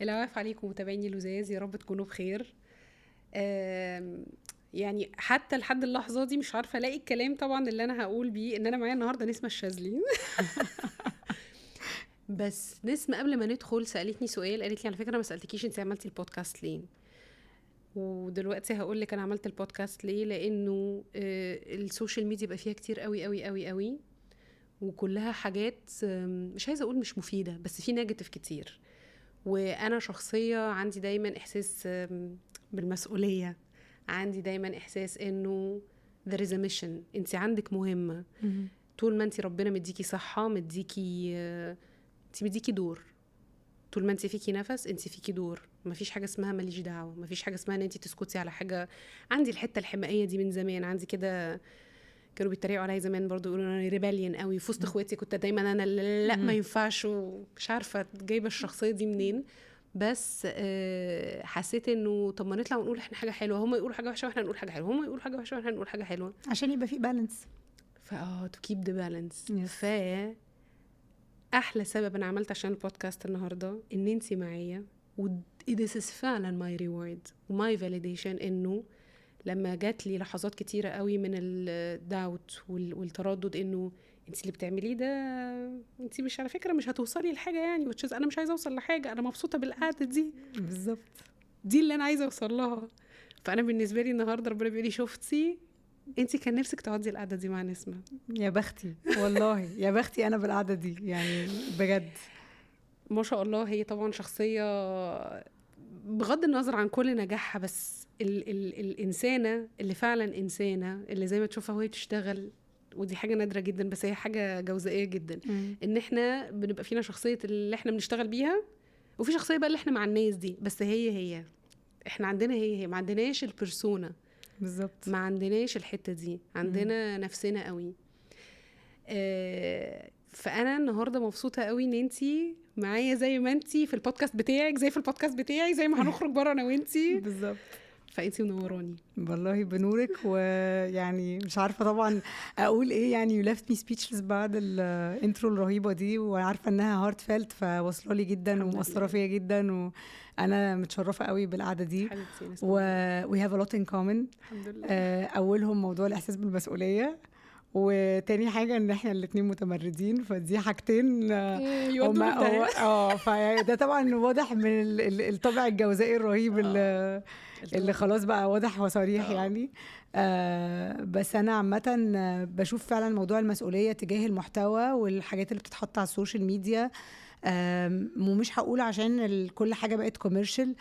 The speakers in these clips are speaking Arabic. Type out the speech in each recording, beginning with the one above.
العفو عليكم متابعيني اللذاذ، يا رب تكونوا بخير. يعني حتى لحد اللحظه دي مش عارفه الاقي الكلام طبعا اللي انا هقول بيه، ان انا معايا النهارده نسمه الشاذلي. بس نسمه قبل ما ندخل سالتني سؤال، قالت لي على فكره ما سالتكيش انت عملتي البودكاست ليه. ودلوقتي هقول لك انا عملت البودكاست ليه، لانه السوشيال ميديا بقى فيها كتير قوي قوي قوي قوي، وكلها حاجات مش عايزه اقول مش مفيده، بس في نيجاتيف كتير. وانا شخصيه عندي دايما احساس بالمسؤوليه، عندي دايما احساس انه there is a mission، انت عندك مهمه. طول ما انت ربنا مديكي صحه، مديكي انت مديكي دور. طول ما انت فيكي نفس انت فيكي دور. مفيش حاجه اسمها ماليش دعوه، مفيش حاجه اسمها ان انت تسكتي على حاجه. عندي الحته الحمائيه دي من زمان، عندي كده. كانوا بيتريقوا عليا زمان برضو، يقولوا انا ريباليون قوي في وسط اخواتي، كنت دايما انا لا ما ينفعش، ومش عارفه جايبه الشخصيه دي منين. بس حسيت انه طب ما نطلع ونقول احنا حاجه حلوه، هم يقولوا حاجه وحشه واحنا نقول حاجه حلوه، هم يقولوا حاجه وحشه واحنا نقول حاجه حلوه، عشان يبقى في بالانس. تو كيب ذا بالانس. Yes. احلى سبب انا عملت عشان البودكاست النهارده ان انتي معايا، this is فعلا my reward وماي validation، انه لما جات لي لحظات كتيره قوي من الداوت والتردد، انه انت اللي بتعمليه ده انت مش على فكره مش هتوصلي لحاجه، يعني انا مش عايزه اوصل لحاجه، انا مبسوطه بالقعده دي بالظبط، دي اللي انا عايزه اوصل لها. فانا بالنسبه لي النهارده ربنا بيقول لي شفتي انت كان نفسك تقعدي القعده دي مع نسمه. يا بختي والله، يا بختي انا بالقعده دي يعني بجد. ما شاء الله، هي طبعا شخصيه بغض النظر عن كل نجاحها، بس الإنسانة اللي فعلا إنسانة، اللي زي ما تشوفها وهي بتشتغل، ودي حاجة نادرة جدا بس هي حاجة جوزائية جدا. إن إحنا بنبقى فينا شخصية اللي إحنا بنشتغل بيها، وفي شخصية بقى اللي إحنا مع الناس دي، بس هي إحنا عندنا هي ما عندناش البرسونة. بالظبط، ما عندناش الحتة دي، عندنا نفسنا قوي. فأنا النهاردة مبسوطة قوي إن أنتي معايا، زي ما أنتي في البودكاست بتاعك، زي في البودكاست بتاعي، زي ما هنخرج برا أنا وأنتي. بالظبط، فأنتي منوراني والله بنورك. ويعني مش عارفه طبعا اقول ايه، يعني you left me speechless بعد الانترو الرهيبه دي، وعارفه انها هارت فيلت فواصله لي جدا ومؤثره فيا جدا، وانا متشرفه قوي بالقعده دي. we have a lot in common. الحمد لله. اولهم موضوع الاحساس بالمسؤوليه، وتاني حاجة ان احنا الاتنين متمردين، فدي حاجتين فده طبعا واضح من الطبع الجوزائي الرهيب اللي خلاص بقى واضح وصريح يعني. بس انا عامة بشوف فعلا موضوع المسؤولية تجاه المحتوى والحاجات اللي بتتحط على السوشيال ميديا، ومش هقول عشان كل حاجة بقت كوميرشل،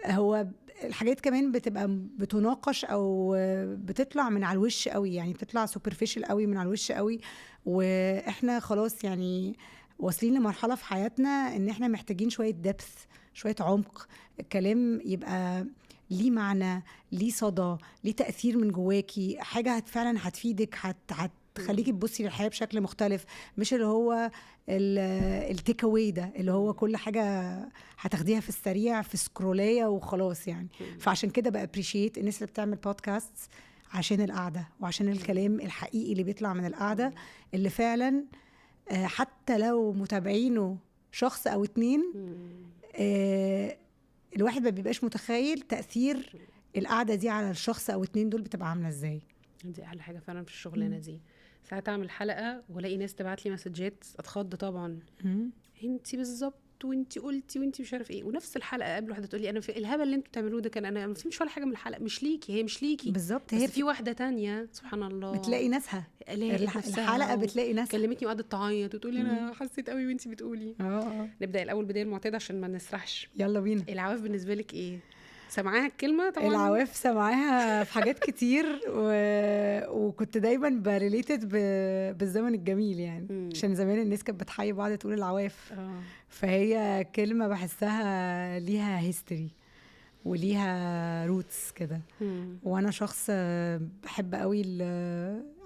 هو الحاجات كمان بتبقى بتناقش او بتطلع من على الوش قوي، يعني بتطلع سوبرفيشل قوي من على الوش قوي، واحنا خلاص يعني واصلين لمرحلة في حياتنا ان احنا محتاجين شوية دبث، شوية عمق، الكلام يبقى ليه معنى، ليه صدى، ليه تأثير من جواكي، حاجة فعلا هتفيدك، تخليكي تبصي للحياة بشكل مختلف، مش اللي هو التيك اواي ده اللي هو كل حاجة هتاخديها في السريع في سكرولية وخلاص يعني. فعشان كده بقى ابريشيت الناس اللي بتعمل بودكاست عشان القعدة وعشان الكلام الحقيقي اللي بيطلع من القعدة، اللي فعلا حتى لو متابعينه شخص او اتنين، الواحد ما بيبقاش متخيل تأثير القعدة دي على الشخص او اتنين دول بتبقى عاملة ازاي. دي احلى حاجه فعلا في الشغلانه دي. ساعات اعمل حلقه والاقي ناس تبعت لي مسجات اتخض طبعا، انتي بالظبط وانتي قلتي وانتي مش عارف ايه، ونفس الحلقه قبل واحده تقول لي انا في الهبل اللي انتوا بتعملوه ده كان انا ما فهمتش ولا حاجه من الحلقه، مش ليكي، هي مش ليكي بالظبط، هي في واحده تانية سبحان الله بتلاقي ناسها الحلقه بتلاقي ناسها كلمتني وقعدت تعيط وتقولي انا حسيت قوي وانتي بتقولي. نبدا الاول بدايه المعتاده عشان ما نسرحش. يلا بينا. العواف بالنسبه لك ايه؟ سمعاها الكلمة طبعا؟ العواف سمعاها في حاجات كتير وكنت دايما بريليتد بالزمن الجميل يعني. عشان زمان الناس كانت بتحيي بعض تقول العواف. فهي كلمة بحسها ليها هيستوري وليها روتس كده. وانا شخص بحب قوي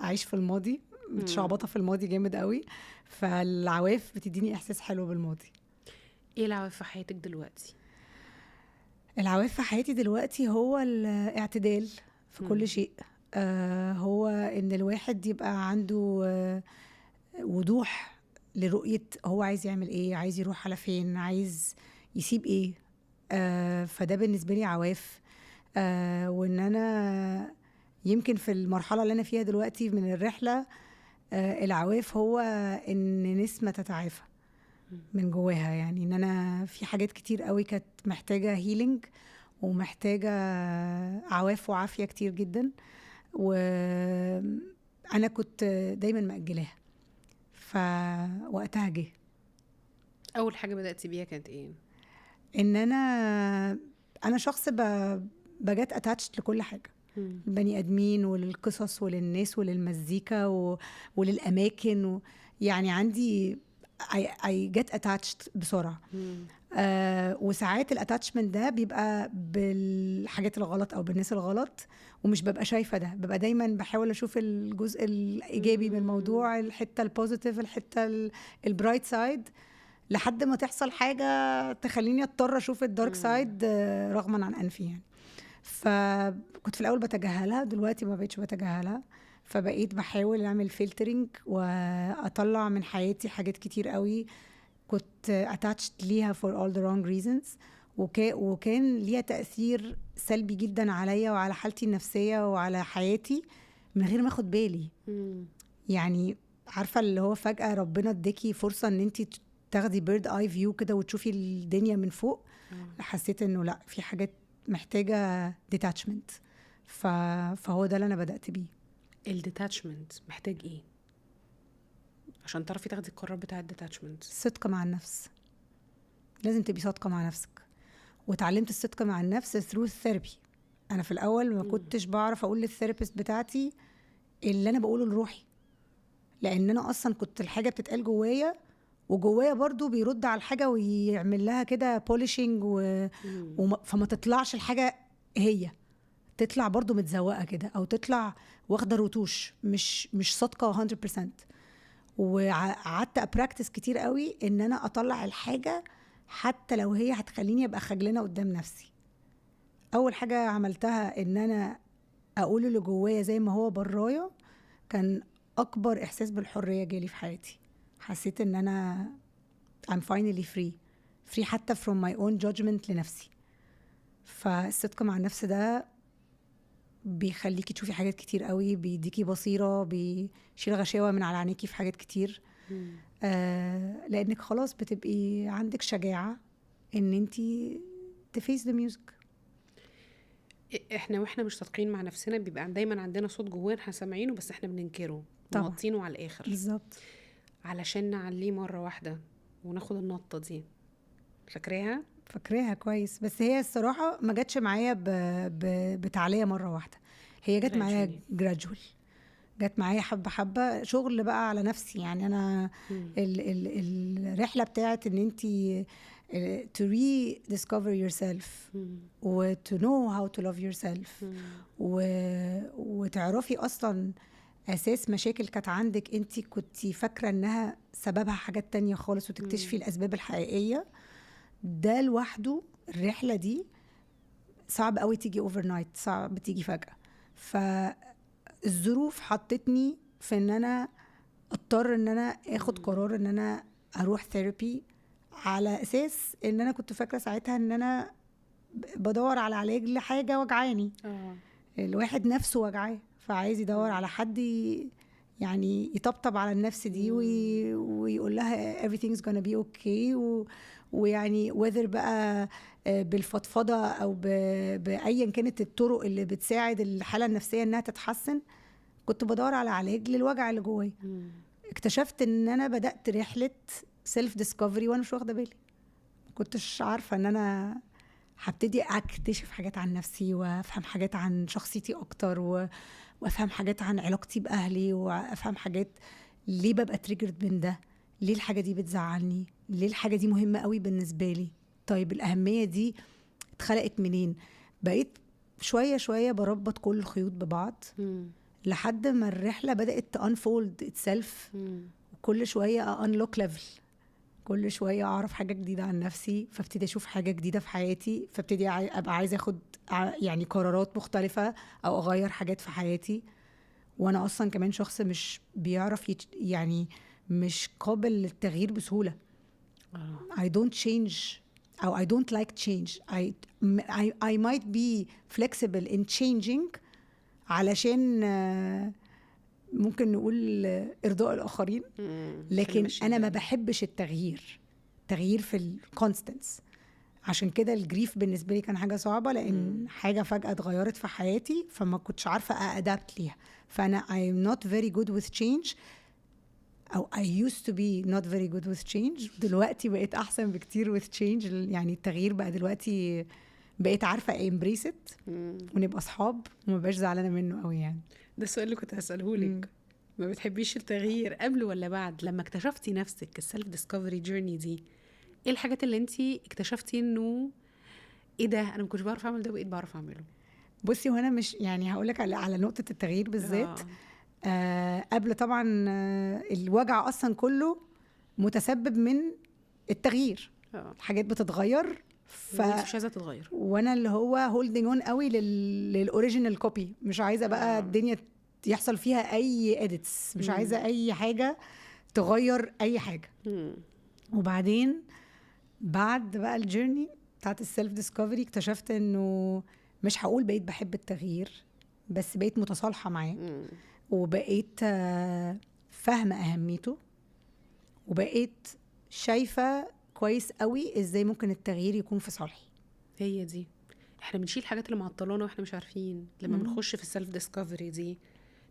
اعيش في الماضي، متشعبطة في الماضي جامد قوي، فالعواف بتديني احساس حلو بالماضي. ايه العواف في حياتك دلوقتي؟ العواف في حياتي دلوقتي هو الاعتدال في كل شيء. هو ان الواحد يبقى عنده وضوح لرؤية هو عايز يعمل ايه، عايز يروح على فين، عايز يسيب ايه، فده بالنسبه لي عواف. وان انا يمكن في المرحله اللي انا فيها دلوقتي من الرحله، العواف هو ان نسمه تتعافى من جواها. يعني ان انا في حاجات كتير قوي كانت محتاجه هيلينج ومحتاجه عواف وعافيه كتير جدا، وانا كنت دايما مأجلاها، فوقتها جه. اول حاجه بدات بيها كانت ايه؟ ان انا شخص بجات اتاتشت لكل حاجه، البني ادمين وللقصص وللناس وللمزيكا وللاماكن يعني عندي I get attached بسرعه. وساعات الاتاتشمنت ده بيبقى بالحاجات الغلط او بالناس الغلط، ومش ببقى شايفه ده، ببقى دايما بحاول اشوف الجزء الايجابي من الموضوع، الحته البوزيتيف، الحته البرايت سايد، لحد ما تحصل حاجه تخليني اضطر اشوف الدارك سايد رغما عن انفي يعني. فكنت في الاول بتجاهلها، دلوقتي ما بقيتش بتجاهلها، فبقيت بحاول اعمل فلترنج واطلع من حياتي حاجات كتير قوي كنت attached ليها for all the wrong reasons، وكان ليها تأثير سلبي جدا عليا وعلى حالتي النفسية وعلى حياتي من غير ما اخد بالي. يعني عارفة اللي هو فجأة ربنا اداكي فرصة ان انت تاخدي بيرد اي فيو كده وتشوفي الدنيا من فوق. حسيت انه لا، في حاجات محتاجة detachment. فهو ده اللي انا بدأت بيه. الديتاتشمنت محتاج ايه عشان تعرفي تاخدي القرار بتاع الديتاتشمنت؟ الصدق مع النفس. لازم تبقي صادقة مع نفسك. وتعلمت الصدق مع النفس through الثيرابي. انا في الاول ما كنتش بعرف اقول للثيرابيست بتاعتي اللي انا بقوله لروحي، لان انا اصلا كنت الحاجة بتتقال جوايا، وجوايا برضو بيرد على الحاجة ويعمل لها كده بوليشنج فما تطلعش الحاجة هي، تطلع برضو متزوقة كده، او تطلع واخدة رتوش مش صادقة 100%. وقعدت ابراكتس كتير قوي ان انا اطلع الحاجة حتى لو هي هتخليني ابقى خجلانة قدام نفسي. اول حاجة عملتها ان انا اقول اللي جوايا زي ما هو برايا، كان اكبر احساس بالحرية جالي في حياتي. حسيت ان انا I'm finally free حتى from my own judgment لنفسي. فالصدق مع النفس ده بيخليكي تشوفي حاجات كتير قوي، بيديكي بصيرة، بيشيل غشاوة من على عينيكي في حاجات كتير. لانك خلاص بتبقي عندك شجاعة ان انتي تفيس ذا ميوزك. احنا واحنا مش صادقين مع نفسنا بيبقى دايما عندنا صوت جوانا احنا سامعينه بس احنا بننكره، نغطينه على الاخر بالظبط، علشان نعليه مرة واحدة وناخد النطة دي. فاكراها كويس، بس هي الصراحة ما جاتش معايا بتعلية مرة واحدة. هي جات معايا جراجول، جات معايا حبة حبة شغل بقى على نفسي. يعني أنا الرحلة بتاعت إن أنتي to rediscover yourself و to know how to love yourself وتعرفي أصلا أساس مشاكل كانت عندك أنتي كنتي فاكرة إنها سببها حاجات تانية خالص، وتكتشفي الأسباب الحقيقية. ده لوحده، الرحلة دي صعب قوي تيجي overnight، صعب تيجي فجأة. فالظروف حطتني في ان انا اضطر ان انا اخد قرار ان انا اروح ثيرابي، على اساس ان انا كنت فاكرة ساعتها ان انا بدور على علاج لحاجة وجعاني. الواحد نفسه وجعاه، فعايز يدور على حد يعني يطبطب على النفس دي ويقول لها everything's gonna be okay. ويعني whether بقى بالفضفضة أو بأيا كانت الطرق اللي بتساعد الحالة النفسية إنها تتحسن، كنت بدور على علاج للوجع اللي جوايا. اكتشفت إن أنا بدأت رحلة self discovery وأنا مش واخدة بالي. كنتش عارفة إن أنا هبتدي أكتشف حاجات عن نفسي وأفهم حاجات عن شخصيتي أكتر وأفهم حاجات عن علاقتي بأهلي، وأفهم حاجات ليه ببقى تريجرد من ده، ليه الحاجة دي بتزعلني، ليه الحاجة دي مهمة قوي بالنسبة لي. طيب الأهمية دي اتخلقت منين؟ بقيت شوية شوية بربط كل الخيوط ببعض لحد ما الرحلة بدأت unfold itself. كل شوية unlock level، كل شوية أعرف حاجة جديدة عن نفسي، فابتدي أشوف حاجة جديدة في حياتي، فابتدي أبقى عايزة أخد يعني قرارات مختلفة أو أغير حاجات في حياتي. وأنا أصلا كمان شخص مش بيعرف يعني مش قابل للتغيير بسهولة. I don't change أو I don't like change. I might be flexible in changing علشان ممكن نقول إرضاء الآخرين، لكن أنا ما بحبش التغيير في الكونستنس. عشان كده الجريف بالنسبة لي كان حاجة صعبة، لأن حاجة فجأة اتغيرت في حياتي فما كنتش عارفة أدابت ليها. فأنا I'm not very good with change، أو I used to be not very good with change. دلوقتي بقيت أحسن بكتير with change. يعني التغيير بقى دلوقتي بقيت عارفة embrace it ونبقى أصحاب وما بقاش زعلانة منه قوي. يعني ده السؤال اللي كنت هسأله لك. ما بتحبيش التغيير قبل ولا بعد لما اكتشفتي نفسك السلف ديسكفري جيرني دي؟ ايه الحاجات اللي انتي اكتشفتي انه ايه ده انا ما كنتش بعرف اعمل ده وبقيت بعرف اعمله؟ بصي، وانا مش يعني هقولك على نقطة التغيير بالذات. قبل طبعا الوجع اصلا كله متسبب من التغيير. الحاجات بتتغير مش عايزه تتغير، وانا اللي هو هولدنج اون قوي للاوريجينال كوبي. مش عايزه بقى الدنيا يحصل فيها اي اديتس، مش عايزه اي حاجه تغير اي حاجه. وبعدين بعد بقى الجيرني بتاعت السيلف ديسكفري اكتشفت انه مش هقول بقيت بحب التغيير، بس بقيت متصالحه معاه، وبقيت فاهمه اهميته، وبقيت شايفه كويس قوي ازاي ممكن التغيير يكون في صالحي. هي دي احنا بنشيل الحاجات اللي معطلانا واحنا مش عارفين لما بنخش في السيلف ديسكفري دي،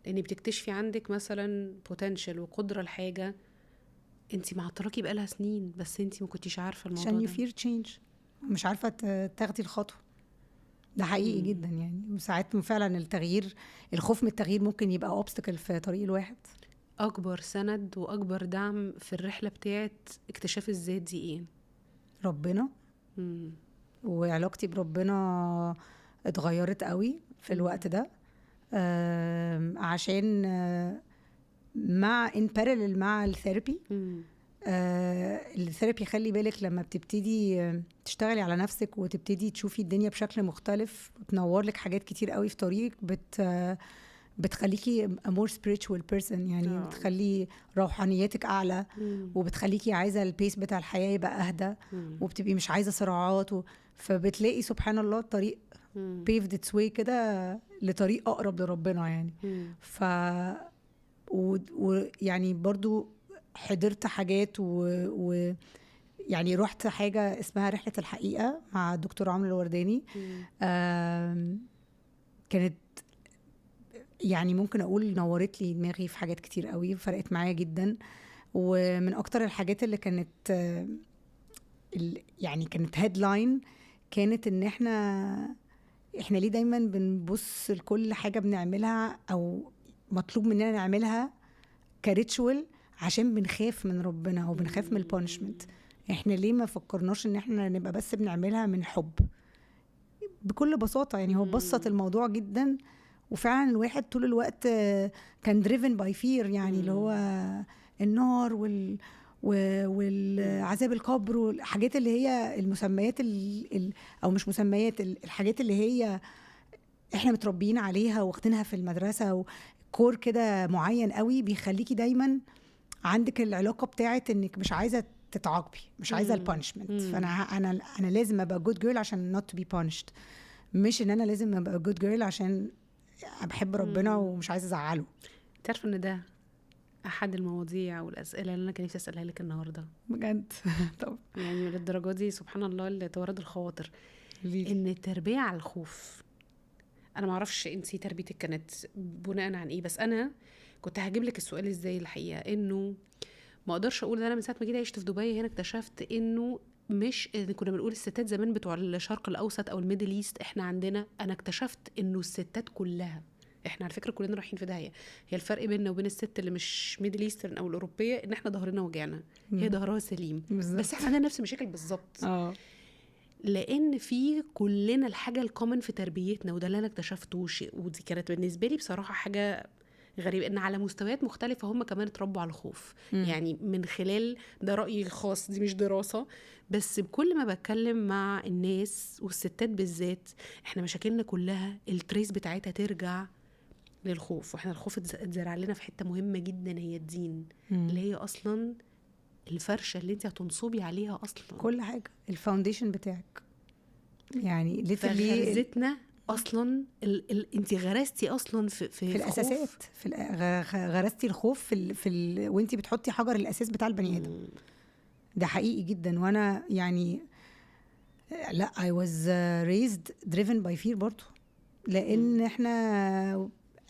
لان بتكتشفي عندك مثلا بوتنشال وقدره لحاجه انت معطلاكي بقالها سنين بس انت ما كنتيش عارفه الموضوع ده، عشان يفير تشينج مش عارفه تاخدي الخطوه. ده حقيقي جدا يعني. وساعات فعلا التغيير، الخوف من التغيير ممكن يبقى اوبستكل في طريق الواحد. اكبر سند واكبر دعم في الرحله بتاعت اكتشاف الذات دي ايه؟ ربنا. وعلاقتي بربنا اتغيرت قوي في الوقت ده، عشان مع ان بارلل مع الثيرابي. الثيرابي خلي بالك لما بتبتدي تشتغلي على نفسك وتبتدي تشوفي الدنيا بشكل مختلف وتنور لك حاجات كتير قوي في طريق، بتخليكي a more spiritual person. يعني بتخلي روحانيتك أعلى، وبتخليكي عايزة البيس بتاع الحياة يبقى أهدى، وبتبقي مش عايزة صراعات فبتلاقي سبحان الله الطريق paved its way كده لطريق أقرب لربنا يعني. ويعني برضو حضرت حاجات يعني رحت حاجة اسمها رحلة الحقيقة مع الدكتور عمرو الورداني. كانت يعني ممكن أقول نورت لي دماغي في حاجات كتير قوي، فرقت معايا جدا. ومن أكتر الحاجات اللي كانت يعني كانت هيدلاين كانت إن إحنا ليه دايما بنبص لكل حاجة بنعملها أو مطلوب مننا نعملها كريتشوال عشان بنخاف من ربنا أو بنخاف من البونشمنت. إحنا ليه ما فكرناش إن إحنا نبقى بس بنعملها من حب بكل بساطة؟ يعني هو بسط الموضوع جدا، وفعلا الواحد طول الوقت كان driven by fear، يعني اللي هو النار والعذاب القبر والحاجات اللي هي المسميات او مش مسميات، الحاجات اللي هي احنا متربيين عليها واخدينها في المدرسة، وكور كده معين قوي بيخليكي دايما عندك العلاقة بتاعت انك مش عايزة تتعاقبي، مش عايزة البانشمنت. فانا لازم ابقى good girl عشان not to be punished، مش ان انا لازم ابقى good girl عشان بحب ربنا ومش عايزه ازعله. تعرف ان ده احد المواضيع والاسئله اللي انا كان نفسي اسالها لك النهارده بجد؟ طب يعني للدرجه دي سبحان الله اللي تورد الخواطر ان التربيه على الخوف. انا ما اعرفش انتي تربيتك كانت بناء عن ايه، بس انا كنت هجيب لك السؤال ازاي. الحقيقه انه ما اقدرش اقول انا من ساعه ما جيت عشت في دبي هنا اكتشفت انه مش كنا بنقول الستات زمان بتوع الشرق الاوسط او الميدل ايست، احنا عندنا انا اكتشفت انه الستات كلها احنا على فكره كلنا رايحين في داهيه. هي الفرق بيننا وبين الست اللي مش ميدل ايسترن او الاوروبيه ان احنا ظهرنا وجعنا، هي ظهرها سليم بس احنا عندنا نفس المشاكل بالظبط. لان في كلنا الحاجه الكومن في تربيتنا، وده اللي انا اكتشفته. ودي كانت بالنسبه لي بصراحه حاجه غريب ان على مستويات مختلفه هم كمان اتربوا على الخوف. يعني من خلال ده رايي الخاص، دي مش دراسه، بس بكل ما بتكلم مع الناس والستات بالذات احنا مشاكلنا كلها التريس بتاعتها ترجع للخوف. واحنا الخوف اتزرع لنا في حته مهمه جدا هي الدين، اللي هي اصلا الفرشه اللي انت هتنصبي عليها اصلا. كل حاجه، الفاونديشن بتاعك يعني فغرزتنا اصلا انت غرستي اصلا في الاساسات، غرستي الخوف وانت بتحطي حجر الاساس بتاع البني ادم. ده حقيقي جدا. وانا يعني لا I was raised driven by fear برضو، لان احنا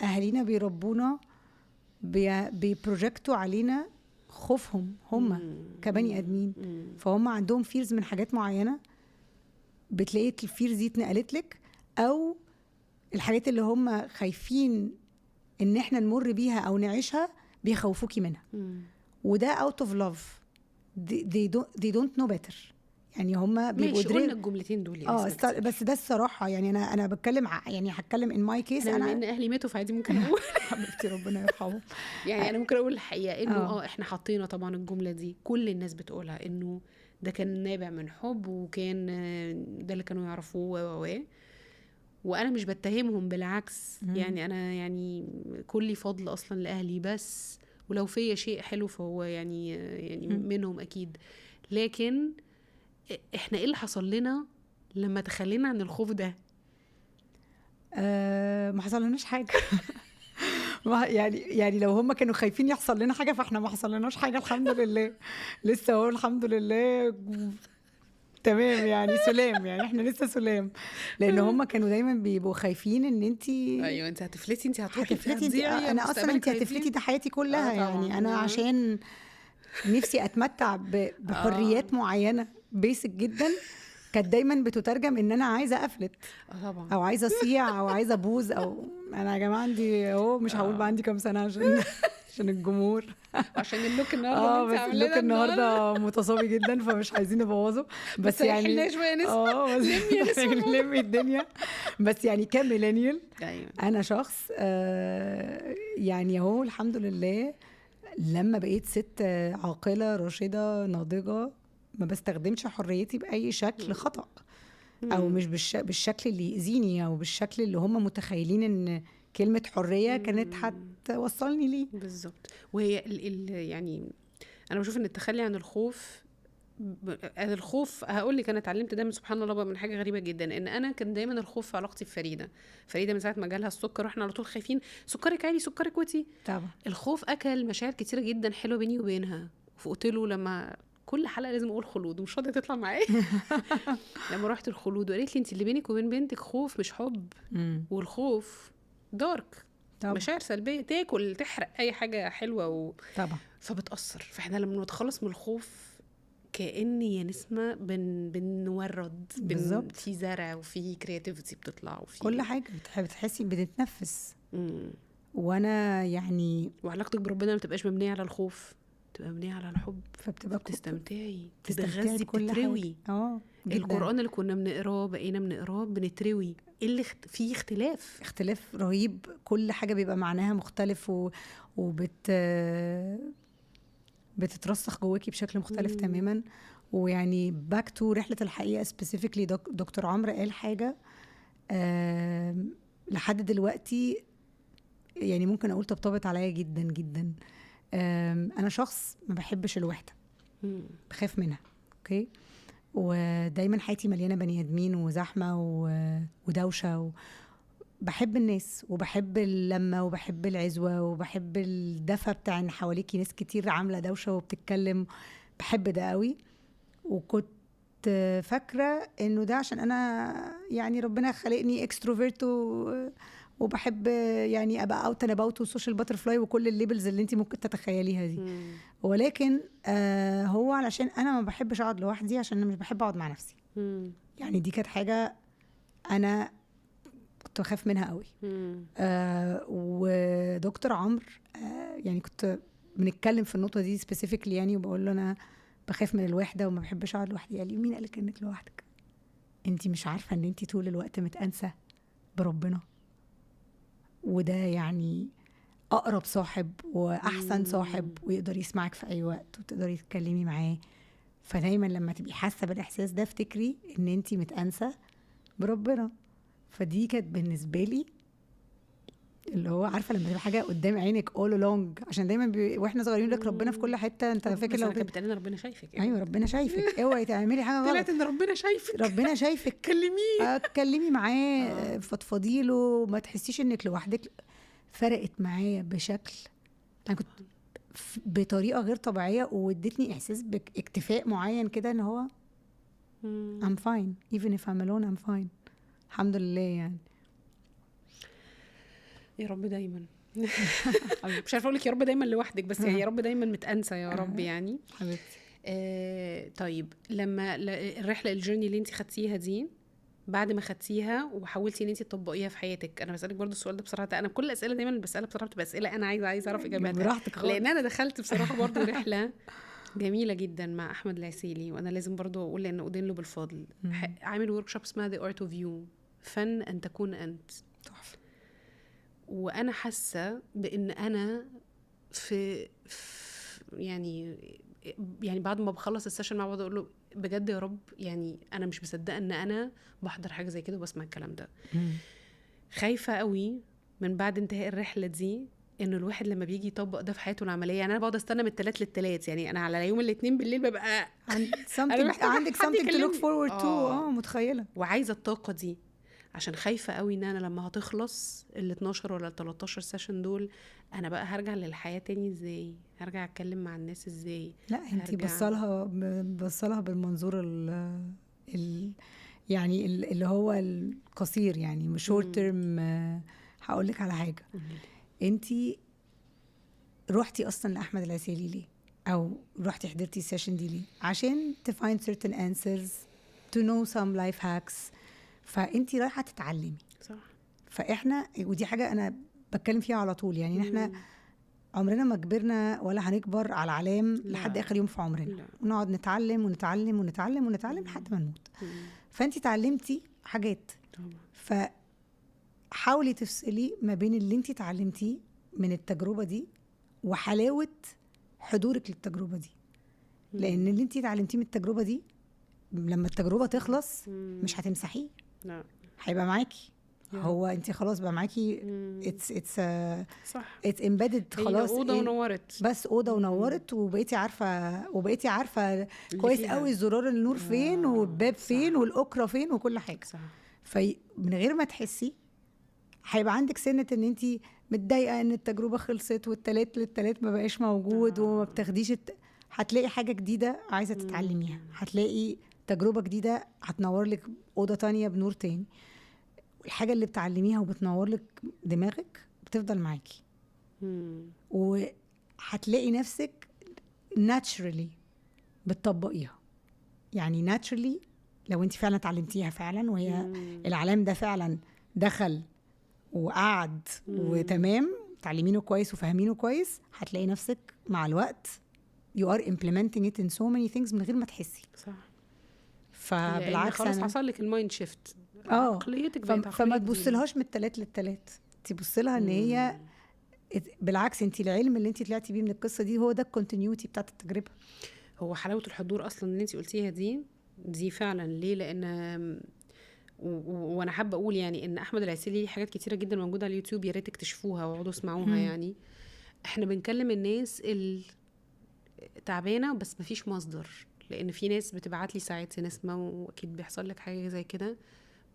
اهالينا بيربونا بيبروجكتوا علينا خوفهم هم كبني ادمين. فهم عندهم فيرز من حاجات معينه، بتلاقي الفيرز دي اتنقلت لك، او الحاجات اللي هم خايفين ان احنا نمر بيها او نعيشها بيخوفوكي منها. وده out of love. they don't know better. يعني هم بيبقوا قلنا الجملتين دول يا بس ده الصراحه. يعني انا بتكلم يعني هتكلم in my case. انا ان اهلي ماتوا فعادي ممكن اقول حبيبتي ربنا يرحمه. يعني انا ممكن اقول الحقيقه انه احنا حطينا طبعا الجمله دي كل الناس بتقولها، انه ده كان نابع من حب، وكان ده اللي كانوا يعرفوه وانا مش بتهمهم، بالعكس. يعني انا يعني كلي فضل اصلا لاهلي، بس ولو فيا شيء حلو فهو يعني منهم اكيد. لكن احنا ايه اللي حصل لنا لما تخلينا عن الخوف ده؟ ما حصل لناش حاجه. يعني لو هم كانوا خايفين يحصل لنا حاجه، فاحنا ما حصل لناش حاجه الحمد لله. لسه هو الحمد لله تمام، يعني سلام. يعني احنا لسه سلام، لان هم كانوا دايما بيبقوا خايفين ان انت ايوه انت هتفلتي، انت هتفلتي. انا اصلا انت هتفلتي، ده حياتي كلها. يعني انا عشان نفسي اتمتع بحريات معينه بيسك جدا، كانت دايما بتترجم ان انا عايزه افلت طبعا، او عايزه اصيع او عايزه ابوظ. او انا يا جماعه عندي اهو، مش هقول بقى عندي كام سنه عشان الجمهور، عشان اللوك النهارده بس اللوك النهارده متصابي جدا، فمش عايزين نبوظه. بس يعني لمي الدنيا. بس يعني كميلينيال انا شخص يعني اهو الحمد لله لما بقيت ست عاقله راشده ناضجه، ما بستخدمش حريتي باي شكل خطأ، او مش بالشكل اللي يأذيني، او بالشكل اللي هم متخيلين ان كلمة حرية كانت هتوصلني ليه. بالظبط. وهي يعني انا بشوف ان التخلي عن الخوف هقول لك انا اتعلمت ده من سبحان الله بقى من حاجه غريبه جدا، ان انا كان دايما الخوف في علاقتي بفريده من ساعه ما جالها السكر واحنا على طول خايفين سكرك عالي سكرك وطي. طبعا الخوف اكل مشاعر كتيره جدا حلوه بيني وبينها. فقلت له لما كل حلقه لازم اقول خلود ومش راضيه تطلع معايا لما رحت الخلود وقالت لي انت اللي بينك وبين بنتك خوف مش حب. والخوف دارك، مشاعر سلبيه تاكل تحرق اي حاجه حلوه طبعا فبتاثر. فاحنا لما نتخلص من الخوف كأني يا نسمة بنورد في زرع وفي كرياتيفيتي بتطلع وفي كل حاجه بتحسي بتتنفس. وانا يعني وعلاقتك بربنا ما تبقاش مبنيه على الخوف، تبقى مبنيه على الحب، فبتبقى بتستمتعي بتتغذي بتتروي. القرآن اللي كنا بنقراه بقينا بنقراه بنتروي. اللي فيه اختلاف رهيب. كل حاجه بيبقى معناها مختلف بتترسخ جواكي بشكل مختلف تماما. ويعني باك تو رحله الحقيقه سبيسيفيكلي، دكتور عمرو قال حاجه لحد دلوقتي يعني ممكن اقول طبطبت عليا جدا جدا. انا شخص ما بحبش الوحده، بخاف منها. اوكي، ودايما حياتي مليانه بني ادمين وزحمه ودوشه بحب الناس وبحب اللمه وبحب العزوه وبحب الدفى بتاع ان حواليكي ناس كتير عامله دوشه وبتتكلم. بحب ده قوي. وكنت فاكره انه ده عشان انا يعني ربنا خلقني اكستروفيرت وبحب يعني ابقى اوت اند اباوت وسوشيال باترفلاي وكل الليبلز اللي انت ممكن تتخيليها دي. ولكن هو علشان انا ما بحبش اقعد لوحدي، عشان انا مش بحب اقعد مع نفسي. يعني دي كانت حاجه انا كنت بخاف منها قوي. ودكتور عمرو يعني كنت بنتكلم في النقطه دي سبيسيفيكلي يعني، وبقول له انا بخاف من الوحده وما بحبش اقعد لوحدي. قال لي مين قالك انك لوحدك؟ انت مش عارفه ان انت طول الوقت متأنسه بربنا، وده يعني اقرب صاحب واحسن صاحب ويقدر يسمعك في اي وقت وتقدري تتكلمي معاه. فدايما لما تبقي حاسه بالاحساس ده افتكري ان انتي متأنسه بربنا. فدي كانت بالنسبه لي اللي هو عارفه لما تبقى حاجه قدام عينك all along، عشان دايما واحنا صغيرين لك ربنا في كل حته، انت فاكر لو كانت بتقول لنا ربنا شايفك. ايوه ربنا شايفك، اوعي تعملي حاجه غلط. طلعت ان ربنا شايفك، ربنا شايفك، كلميه، اتكلمي معاه، فضفضي له، ما تحسيش انك لوحدك. فرقت معايا بشكل، انا كنت بطريقه غير طبيعيه، وادتني احساس باكتفاء معين كده، ان هو I'm fine even if I'm alone I'm fine. الحمد لله يعني. يا رب دايما. مش عارفه اقول لك يا رب دايما لوحدك، بس يعني يا رب دايما متأنسة يا رب يعني. حبيبتي. طيب لما الرحله الجيرني اللي انت خدتيها دي، بعد ما خدتيها وحاولتي ان انت تطبقيها في حياتك، انا بسالك برضو السؤال ده بصراحه، انا كل الاسئله دايما اللي بسالها بصراحه بتبقى اسئله انا عايزه اعرف اجاباتها، براحتك خالص. لان انا دخلت بصراحه برضو رحله جميله جدا مع احمد العسيلي، وانا لازم برضو اقول لان اودين له بالفضل، عامل وركشوب اسمها The Art of You، فن ان تكون انت. تحفه. وانا حاسه بان انا في يعني بعد ما بخلص السيشن مع بعض اقول له بجد يا رب، يعني انا مش مصدقه ان انا بحضر حاجه زي كده وبسمع الكلام ده. خايفه قوي من بعد انتهاء الرحله دي انه الواحد لما بيجي يطبق ده في حياته العمليه، يعني انا بقعد استنى من 3 لل3، يعني انا على يوم الاثنين بالليل ببقى عندك something to look forward to. متخيله. وعايزه الطاقه دي، عشان خايفه قوي ان انا لما هتخلص ال12 ولا ال13 سيشن دول، انا بقى هرجع للحياه تاني ازاي، هرجع اتكلم مع الناس ازاي. لا انتي بصلها بالمنظور يعني اللي هو القصير، يعني مش شورت تيرم. هقول لك على حاجه، انتي روحتي اصلا لاحمد العسيلي ليه، او روحتي حضرتي السيشن دي ليه؟ عشان to find certain answers, to know some life hacks. فانتي رايحه تتعلمي، صح. فاحنا ودي حاجه انا بتكلم فيها على طول، يعني احنا عمرنا ما كبرنا ولا هنكبر علعلى علام لحد اخر يوم في عمرنا، ونقعد نتعلم ونتعلم ونتعلم ونتعلم لحد ما نموت. فانتي اتعلمتي حاجات، فحاولي تفصلي ما بين اللي انتي اتعلمتيه من التجربه دي وحلاوه حضورك للتجربه دي، لان اللي انتي اتعلمتيه من التجربه دي لما التجربه تخلص مش هتمسحيه، لا هيبقى معاكي. هو انت خلاص بقى معاكي، اتس امبيدد خلاص، اوضه ونورت، بس اوضه ونورت، وبقيتي عارفه كويس قوي زرار النور فين والباب فين والاكره فين وكل حاجه. فمن غير ما تحسي هيبقى عندك سنه ان انت متضايقه ان التجربه خلصت والتلات ما بقاش موجود وما بتاخديش هتلاقي حاجه جديده عايزه تتعلميها، هتلاقي تجربه جديده هتنور لك اوضه تانية بنور تاني. الحاجه اللي بتعلميها وبتنور لك دماغك بتفضل معاكي، وهتلاقي نفسك naturally بتطبقيها. يعني naturally لو انت فعلا اتعلمتيها فعلا، وهي العلام ده فعلا دخل وقعد وتمام، تعلمينه كويس وفهمينه كويس، هتلاقي نفسك مع الوقت you are implementing it in so many things من غير ما تحسي. صح. فبالعكس خلاص حصل لك المايند شيفت، عقليتك بقت فما تبصلهاش من 3 ل3، تبص لها ان هي بالعكس، انت العلم اللي انت طلعتي بيه من القصه دي هو ده الكونتينيوتي بتاعت التجربه. هو حلاوه الحضور اصلا اللي انت قلتيها دي فعلا ليه، لان وانا حابه اقول يعني ان احمد العسيلي ليه حاجات كتيره جدا موجوده على اليوتيوب، يا ريت تكتشفوها واقعدوا اسمعوها. يعني احنا بنكلم الناس التعبانه بس مفيش مصدر، لان في ناس بتبعت لي ساعات نسمه، واكيد بيحصل لك حاجه زي كده،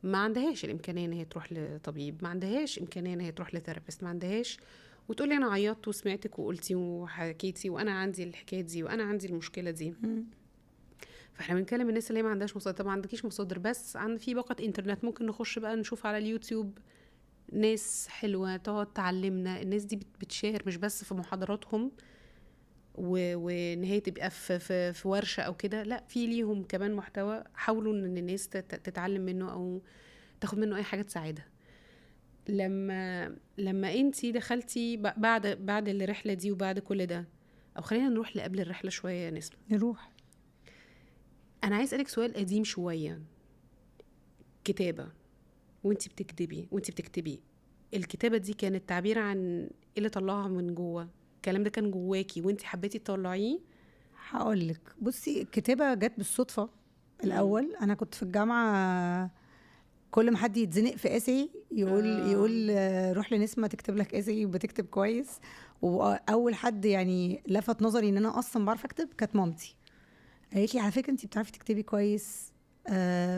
ما عندهاش الامكانيه ان هي تروح لطبيب، ما عندهاش امكانيه ان هي تروح لثيرابيست، ما عندهاش، وتقولي انا عيطت وسمعتك وقلتي وحكيتي وانا عندي الحكايه دي وانا عندي المشكله دي. فاحنا بنكلم الناس اللي ما عندهاش مصادر. طبعا ما عندكيش مصادر، بس في باقه انترنت ممكن نخش بقى نشوف على اليوتيوب ناس حلوه تقعد تعلمنا. الناس دي بتشير مش بس في محاضراتهم وان هي تبقى في ورشه او كده، لا في ليهم كمان محتوى حاولوا ان الناس تتعلم منه او تاخد منه اي حاجه تساعدها. لما انتي دخلتي بعد الرحله دي وبعد كل ده، او خلينا نروح لقبل الرحله شويه يا نسمه. نروح. انا عايز اسالك سؤال قديم شويه. كتابه وانتي بتكتبي الكتابه دي كانت تعبير عن ايه اللي طلعها من جوه؟ الكلام ده كان جواكي وانتي حبيتي تطلعيه؟ هقول لك، بصي الكتابه جت بالصدفه. الاول انا كنت في الجامعه كل ما حد يتزنق في اسي يقول روح لنسمة تكتب لك اسي وبتكتب كويس. واول حد يعني لفت نظري ان انا اصلا بعرف اكتب كانت مامتي. قالت لي على فكره انت بتعرفي تكتبي كويس.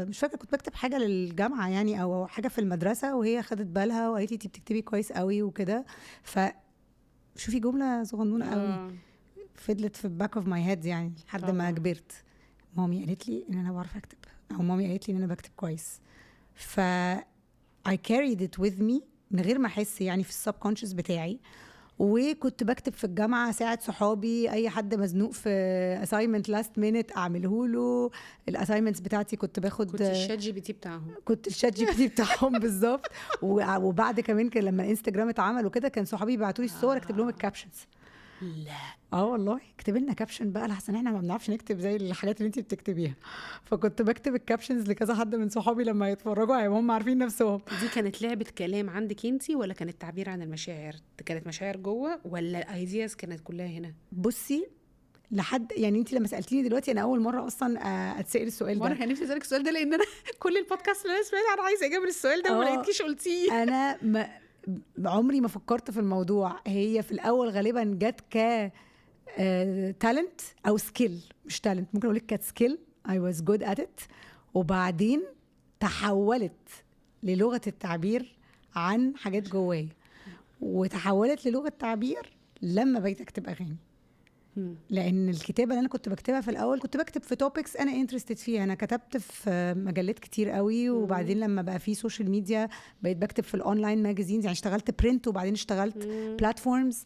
مش فاكره كنت بكتب حاجه للجامعه يعني او حاجه في المدرسه، وهي خدت بالها وقالت لي انت بتكتبي كويس قوي وكده. فشوفي جمله صغنونه قوي فضلت في الباك اوف ماي هيد يعني لحد ما كبرت. مامي قالت لي ان انا بعرف اكتب، او مامي قالت لي ان انا بكتب كويس. ف I carried it with me من غير ما احس يعني في السب كونشس بتاعي. وكنت بكتب في الجامعه اساعد صحابي، اي حد مزنوق في assignment last minute اعمله له. الاساينمنتس بتاعتي كنت باخد، كنت الشات جي بي تي بتاعهم. كنت الشات جي بي تي بتاعهم بالظبط. وبعد كمان كان لما الانستجرام اتعمل وكده كان صحابي يبعتوا لي الصور اكتب لهم الكابشنز. لا والله اكتب لنا كابشن بقى لحسن احنا ما بنعرفش نكتب زي الحاجات اللي انت بتكتبيها. فكنت بكتب الكابشنز لكذا حد من صحابي لما يتفرجوا هيبقوا هم عارفين نفسهم. دي كانت لعبة كلام عندك انتي ولا كانت تعبير عن المشاعر؟ كانت مشاعر جوه ولا ايدياز كانت كلها هنا؟ بصي لحد يعني انت لما سالتيني دلوقتي انا اول مره اصلا اتسال السؤال ده. وانا كان نفسي اسالك السؤال ده لان انا كل البودكاست اللي انا سمعتها انا عايزه اجاوب السؤال ده وما لقيتكيش قلتيه. انا عمري ما فكرت في الموضوع. هي في الاول غالبا جت ك تالنت او سكيل، مش تالنت، ممكن اقول لك كانت سكيل I was good at it. وبعدين تحولت للغه التعبير عن حاجات جوايا، وتحولت للغه تعبير لما بقيت اكتب اغاني. لان الكتابه اللي انا كنت بكتبها في الاول كنت بكتب في توبكس انا انترستد فيها. انا كتبت في مجلات كتير قوي، وبعدين لما بقى في سوشيال ميديا بقيت بكتب في الاونلاين ماجازينز، يعني اشتغلت برنت وبعدين اشتغلت بلاتفورمز.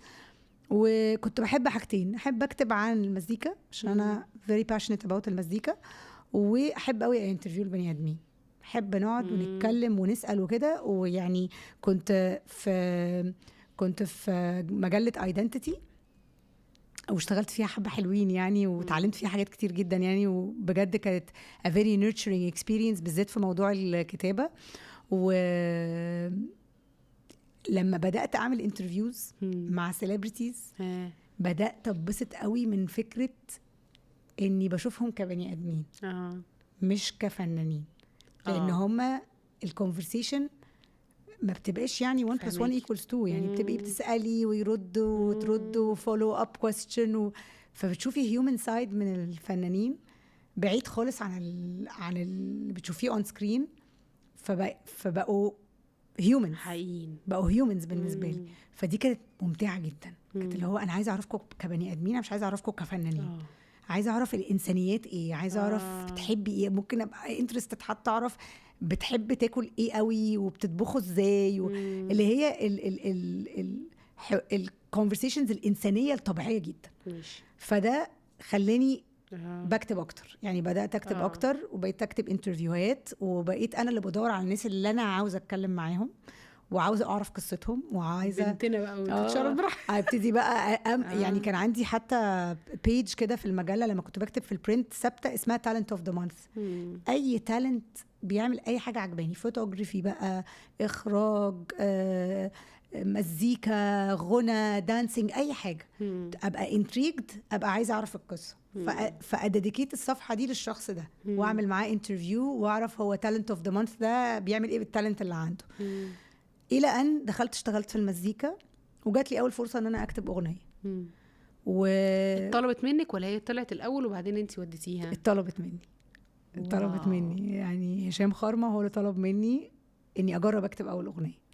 وكنت بحب حاجتين، احب اكتب عن المزيكا عشان انا very passionate about المزيكا، واحب قوي انترفيو البني ادمين، احب نقعد ونتكلم ونسال وكده. ويعني كنت في مجله ايدنتيتي واشتغلت فيها حبه حلوين يعني، وتعلمت فيها حاجات كتير جدا يعني، وبجد كانت a very nurturing experience بالذات في موضوع الكتابه. لما بدأت أعمل انترفيوز مع سيلبرتيز بدأت أتبسط قوي من فكرة إني بشوفهم كبني آدمين مش كفنانين. لأن هما الكونفرسيشن ما بتبقاش يعني 1 + 1 = 2 يعني بتبقي بتسألي ويردوا وتردوا follow up question فبتشوفي human side من الفنانين بعيد خالص عن اللي بتشوفيه on screen. فبقوا humans حقيقيين، بقوا humans بالنسبة لي. فدي كانت ممتعة جدا. كانت اللي هو أنا عايزة أعرفكم كبني آدمين، مش عايزة أعرفكم كفنانين. عايزة أعرف الإنسانيات إيه، عايزة أعرف بتحبي إيه، ممكن أبقى interested حتى أعرف بتحب تاكل إيه قوي وبتطبخه إزاي اللي هي ال conversations الإنسانية الطبيعية جدا. فده خلاني بكتب اكتر يعني، بدات اكتب اكتر وبقيت اكتب انترفيوهات، وبقيت انا اللي بدور على الناس اللي انا عاوزه اتكلم معاهم وعاوزه اعرف قصتهم وعايزه بنتنا بقى وتتشرب براحتك. ابتدي بقى يعني كان عندي حتى بيج كده في المجله لما كنت بكتب في البرنت ثابته اسمها تالنت اوف ذا مانث. اي تالنت بيعمل اي حاجه عجباني، فوتوغرافي بقى، اخراج، مزيكا، غنى، دانسينج، اي حاجه ابقى انتريجد، ابقى عايزه اعرف القصه. فاديكيت الصفحه دي للشخص ده واعمل معاه انترفيو واعرف هو تالنت اوف ذا مانث ده بيعمل ايه بالتالنت اللي عنده. الى ان دخلت اشتغلت في المزيكا وجات لي اول فرصه ان انا اكتب اغنيه. طلبت منك ولا هي طلعت الاول وبعدين انت وديتيها؟ طلبت مني يعني هشام خرمه هو اللي طلب مني اني اجرب اكتب اول اغنيه.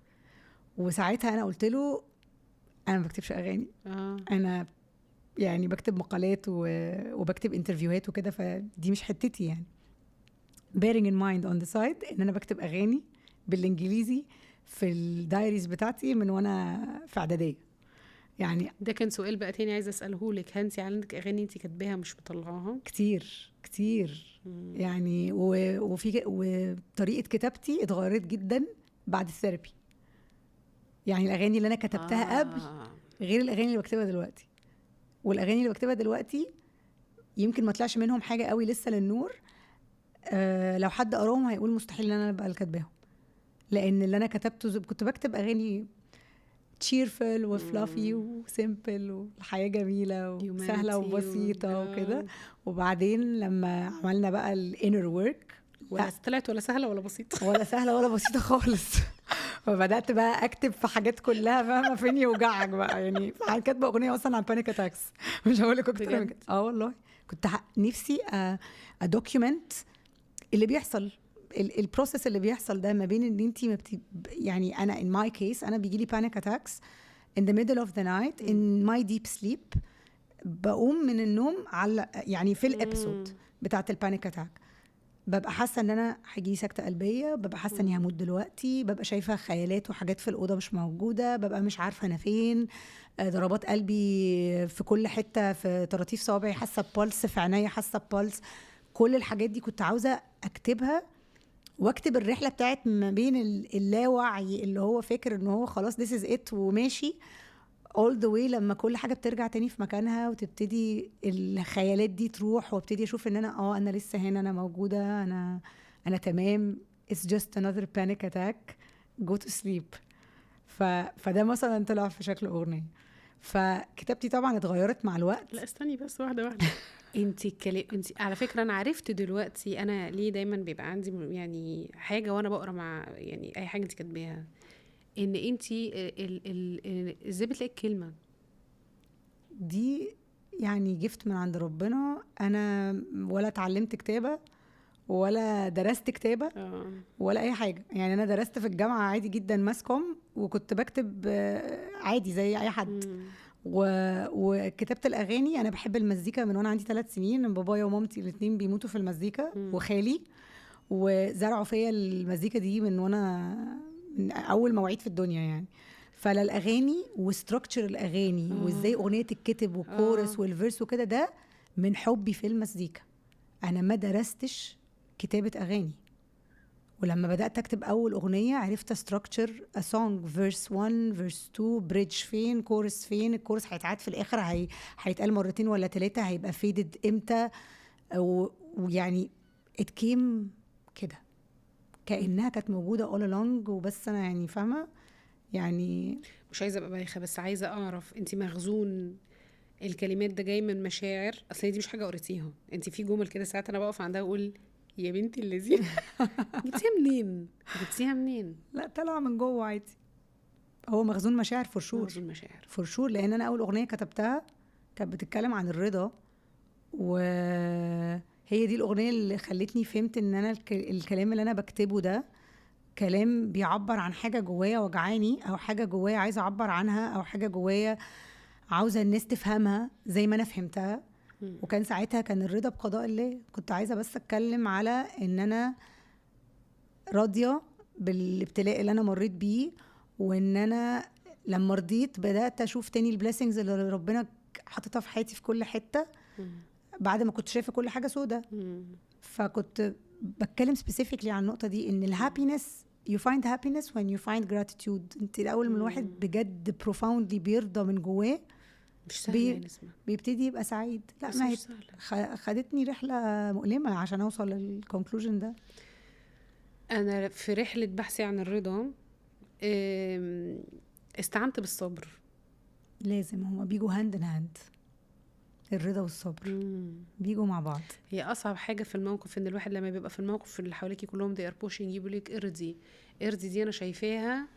وساعتها انا قلت له انا ما بكتبش اغاني. انا يعني بكتب مقالات وبكتب انترفيوهات وكده، فدي مش حتتي يعني. bearing in mind on the side ان انا بكتب اغاني بالانجليزي في الدايريز بتاعتي من وانا في اعداديه يعني. ده كان سؤال بقى تاني عايزه اساله لك، هل انت عندك اغاني انت كاتباها مش مطلعاها؟ كتير يعني، وطريقه كتابتي اتغيرت جدا بعد الثيرابي. يعني الاغاني اللي انا كتبتها قبل غير الاغاني اللي بكتبها دلوقتي، والاغاني اللي بكتبها دلوقتي يمكن ما طلعش منهم حاجه قوي لسه للنور. لو حد قراهم هيقول مستحيل ان انا ابقى اللي كاتباهم، لان اللي انا كتبته كنت بكتب اغاني cheerful وفلافي وسيمبل والحياه جميله وسهله وبسيطه وكده. وبعدين لما عملنا بقى الانر ورك ولا طلعت ولا سهله ولا بسيطه ولا سهله ولا بسيطه خالص. فبدات بقى اكتب في حاجات كلها فاهمه فين يوجعك بقى يعني. كاتبه اغنيه اصلا عن بانيك اتاكس، مش هقول لك اكتر من كده. والله كنت نفسي ادوكيومنت اللي بيحصل، البروسيس اللي بيحصل ده ما بين ان انت يعني انا in my case انا بيجي لي panic attacks in the middle of the night in my deep sleep. بقوم من النوم على يعني في الابيسود بتاعت البانيك اتاك ببقى حاسه ان انا هيجي سكته قلبيه، ببقى حاسه اني هموت دلوقتي، ببقى شايفه خيالات وحاجات في الاوضه مش موجوده، ببقى مش عارفه انا فين، ضربات قلبي في كل حته، في طراطيف صوابعي حاسه ببلس، في عينيا حاسه ببلس. كل الحاجات دي كنت عاوزه اكتبها، واكتب الرحله بتاعت ما بين اللاوعي اللي هو فاكر ان هو خلاص this is it وماشي all the way، لما كل حاجه بترجع تاني في مكانها وتبتدي الخيالات دي تروح، وابتدي اشوف ان انا لسه هنا، انا موجوده، انا تمام. it's just another panic attack go to sleep. فده مثلا طلع في شكل اغنيه. فكتابتي طبعا اتغيرت مع الوقت. لا استني بس واحده انت على فكره انا عرفت دلوقتي انا ليه دايما بيبقى عندي يعني حاجه وانا بقرا مع يعني اي حاجه انت كاتباها، ان انت ازاي بتلاقي الكلمه دي يعني جفت من عند ربنا. انا ولا اتعلمت كتابه ولا درست كتابه ولا اي حاجه يعني. انا درست في الجامعه عادي جدا ماسكوم، وكنت بكتب عادي زي اي حد. وكتابه الاغاني انا بحب المزيكا من وانا عندي 3 سنين. بابايا ومامتي الاثنين بيموتوا في المزيكا وخالي، وزرعوا فيا المزيكا دي من وانا من اول مواعيد في الدنيا يعني. فالاغاني وستراكشر الاغاني وازاي اغنيه تتكتب والكورس والفيرس وكده، ده من حبي في المزيكا. انا ما درستش كتابه اغاني، ولما بدات اكتب اول اغنيه عرفت استراكشر ا سونج، فيرس 1 فيرس 2 بريدج فين، كورس فين، الكورس هيتعاد في الاخر هيتقال مرتين ولا 3، هيبقى فيدد امتى، ويعني it came كده كانها كانت موجوده all along. وبس انا يعني فاهمه يعني. مش عايزه ابقى بايخه بس عايزه اعرف انت مخزون الكلمات ده جاي من مشاعر؟ اصل دي مش حاجه قريتيها انت، في جمل كده ساعات انا بقف عندها اقول يا بنتي اللذينه جبتيها منين؟ لا طلع من جوه عادي. هو مخزون مشاعر فور شور. لان انا اول اغنيه كتبتها كانت بتتكلم عن الرضا، وهي دي الاغنيه اللي خلتني فهمت ان انا الكلام اللي انا بكتبه ده كلام بيعبر عن حاجه جوايا وجعاني، او حاجه جوايا عايزه اعبر عنها، او حاجه جوايا عاوزه الناس تفهمها زي ما انا فهمتها. وكان ساعتها كان الرضا بقضاء الله. كنت عايزه بس اتكلم على ان انا راضيه بالابتلاء اللي انا مريت بيه، وان انا لما رضيت بدات اشوف تاني البليسنجز اللي ربنا حاططها في حياتي في كل حته، بعد ما كنت شايفه كل حاجه سودة. فكنت بتكلم سبيسيفيكلي عن النقطه دي، ان الهابينس you find happiness when you find gratitude. انت الاول من الواحد بجد profoundly بيرضى من جواه مش سهله بيبتدي يبقى سعيد. لا ما هي خدتني رحله مؤلمه عشان اوصل للكونكلوجن ده. انا في رحله بحثي عن الرضا استعنت بالصبر. لازم هما بيجوا هاند ان هاند، الرضا والصبر بيجوا مع بعض. هي اصعب حاجه في الموقف ان الواحد لما بيبقى في الموقف اللي حواليكي كلهم they are pushing يجيبوا لك ارضي دي. انا شايفاها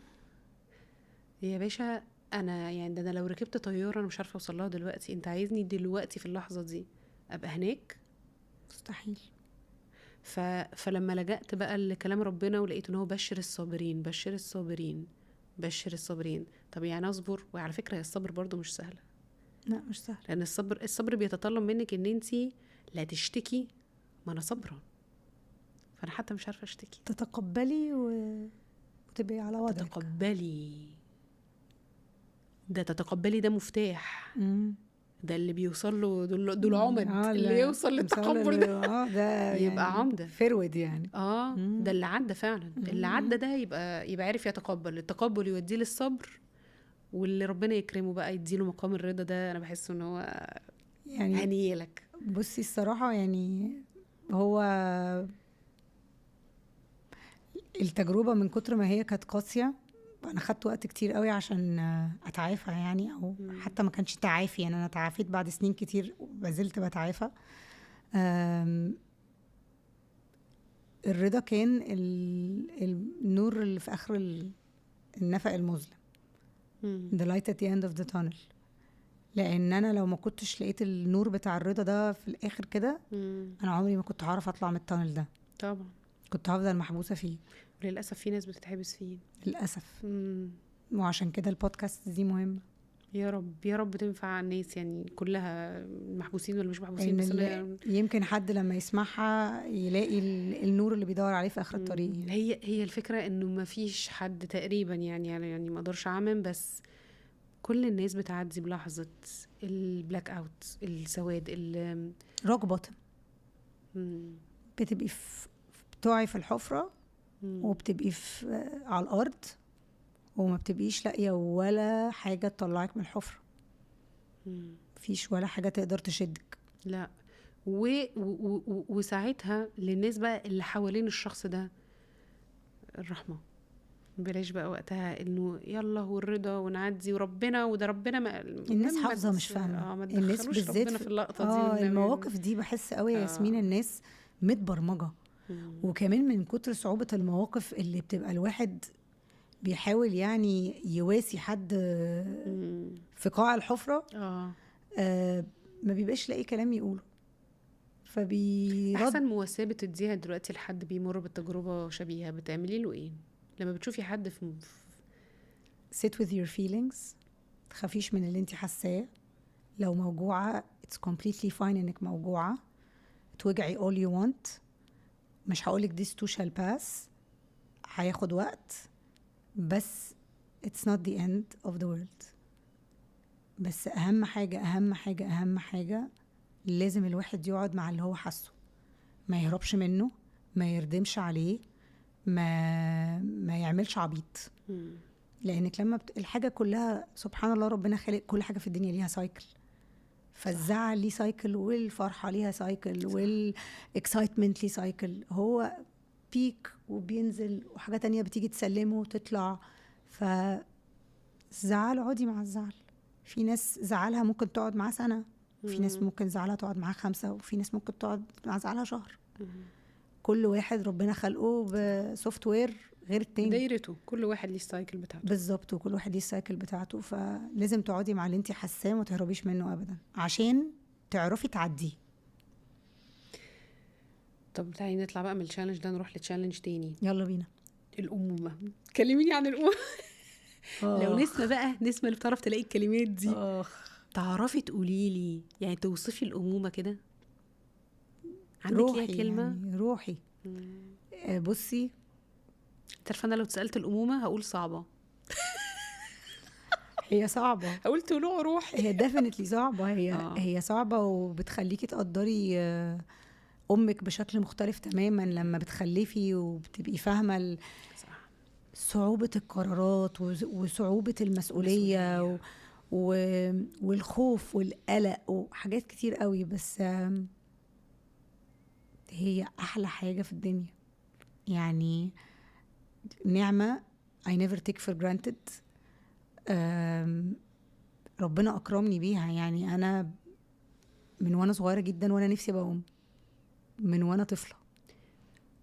يا باشا، انا يعني ده انا لو ركبت طياره انا مش عارفه اوصل لها دلوقتي، انت عايزني دلوقتي في اللحظه دي ابقى هناك؟ مستحيل. فلما لجأت بقى لكلام ربنا ولقيت ان هو بشر الصابرين. طب يعني اصبر؟ وعلى فكره الصبر برضو مش سهله. لا مش سهل، لان الصبر بيتطلب منك ان انتي لا تشتكي، ما انا صبرا، فانا حتى مش عارفه اشتكي. تتقبلي وتبقي على وضعك. تتقبلي ده مفتاح. ده اللي بيوصل له دول عمد اللي يوصل للتقبل ده يبقى عمده فرود يعني. ده اللي عدى فعلا. اللي عدى ده يبقى عارف يتقبل. التقبل يوديه للصبر، واللي ربنا يكرمه بقى يديله مقام الرضا ده. انا بحس ان هو يعني هنيلك. بصي الصراحه يعني هو التجربه من كتر ما هي كانت قاسيه، انا خدت وقت كتير قوي عشان اتعافى يعني، او حتى ما كانش تعافي يعني، انا تعافيت بعد سنين كتير وبزلت بتعافى. الرضا كان النور اللي في اخر النفق المظلم، the light at the end of the tunnel. لان انا لو ما كنتش لقيت النور بتاع الرضا ده في الاخر كده، انا عمري ما كنت هعرف اطلع من التانل ده. طبعا كنت هفضل محبوسه فيه للاسف. في ناس بتتحبس فيه للاسف. وعشان كده البودكاست دي مهمه. يا رب يا رب تنفع الناس يعني كلها، المحبوسين ولا مش محبوسين، بس يمكن حد لما يسمعها يلاقي النور اللي بيدور عليه في اخر الطريق. هي الفكره انه ما فيش حد تقريبا يعني ما اقدرش اعمم، بس كل الناس بتعدي بلحظه البلاك اوت، السواد، روك بوتم. بتبقي بتوعي في الحفره وبتبقي على الارض وما بتبقيش لاقيه ولا حاجه تطلعك من الحفره. مفيش ولا حاجه تقدر تشدك. لا وساعتها للناس بقى اللي حوالين الشخص ده الرحمه. بلاش بقى وقتها انه يلا والرضا ونعدي وربنا وده ربنا. ما الناس حافظه مش فاهمه. الناس بالذات في اللقطه دي المواقف دي بحس قوي يا ياسمين الناس متبرمجه. وكمان من كتر صعوبه المواقف اللي بتبقى الواحد بيحاول يعني يواسي حد في قاع الحفره، ما بيبقاش لاقي كلام يقوله، احسن مواساه بتديها دلوقتي لحد بيمر بالتجربه شبيهه بتعملي له ايه لما بتشوفي حد في sit with your feelings؟ تخافيش من اللي انت حاساه. لو موجوعه it's completely fine انك موجوعه. توجعي all you want. مش هقولك this too shall pass، هياخد وقت، بس it's not the end of the world. بس اهم حاجه لازم الواحد يقعد مع اللي هو حاسه، ما يهربش منه، ما يردمش عليه، ما يعملش عبيط. لانك لما الحاجه كلها سبحان الله ربنا خالق كل حاجه في الدنيا ليها سايكل. فالزعل ليه سايكل، والفرحه ليها سايكل، والاكسايتمنت ليه سايكل. هو بيك وبينزل وحاجه تانية بتيجي تسلمه وتطلع. فالزعل عادي مع الزعل. في ناس زعلها ممكن تقعد معاه سنه، في ناس ممكن زعلها تقعد معاه 5، وفي ناس ممكن تقعد مع زعلها شهر. كل واحد ربنا خلقه بسوفت وير غير التاني، دايرته. كل واحد ليه السايكل بتاعته بالظبط، وكل واحد ليه السايكل بتاعته. فلازم تقعدي مع اللي انت حاساه وما تهربيش منه ابدا عشان تعرفي تعديه. طب تعالي نطلع بقى من التشالنج ده، نروح لتشالنج تاني. يلا بينا. الأمومة. كلميني عن الأمومة. لو نسمة بقى، نسمة اللي بتعرف تلاقي الكلمات دي، تعرفي تقولي لي يعني توصفي الأمومة كده؟ عندك روحي ليها كلمة؟ يعني روحي. بصي، تعرف أنا لو اتسألت الأمومة هقول صعبة. هي صعبة. هقول طلوع روحي. هي definitely صعبة. هي صعبة، وبتخليكي تقدري أمك بشكل مختلف تماما لما بتخلفي وبتبقي فاهمة صعوبة القرارات وصعوبة المسؤولية والخوف والقلق وحاجات كتير قوي. بس هي أحلى حاجة في الدنيا، يعني نعمة I never take for granted. ربنا أكرمني بيها. يعني أنا من وأنا صغيرة جدا وأنا نفسي أبقى أم، من وأنا طفلة.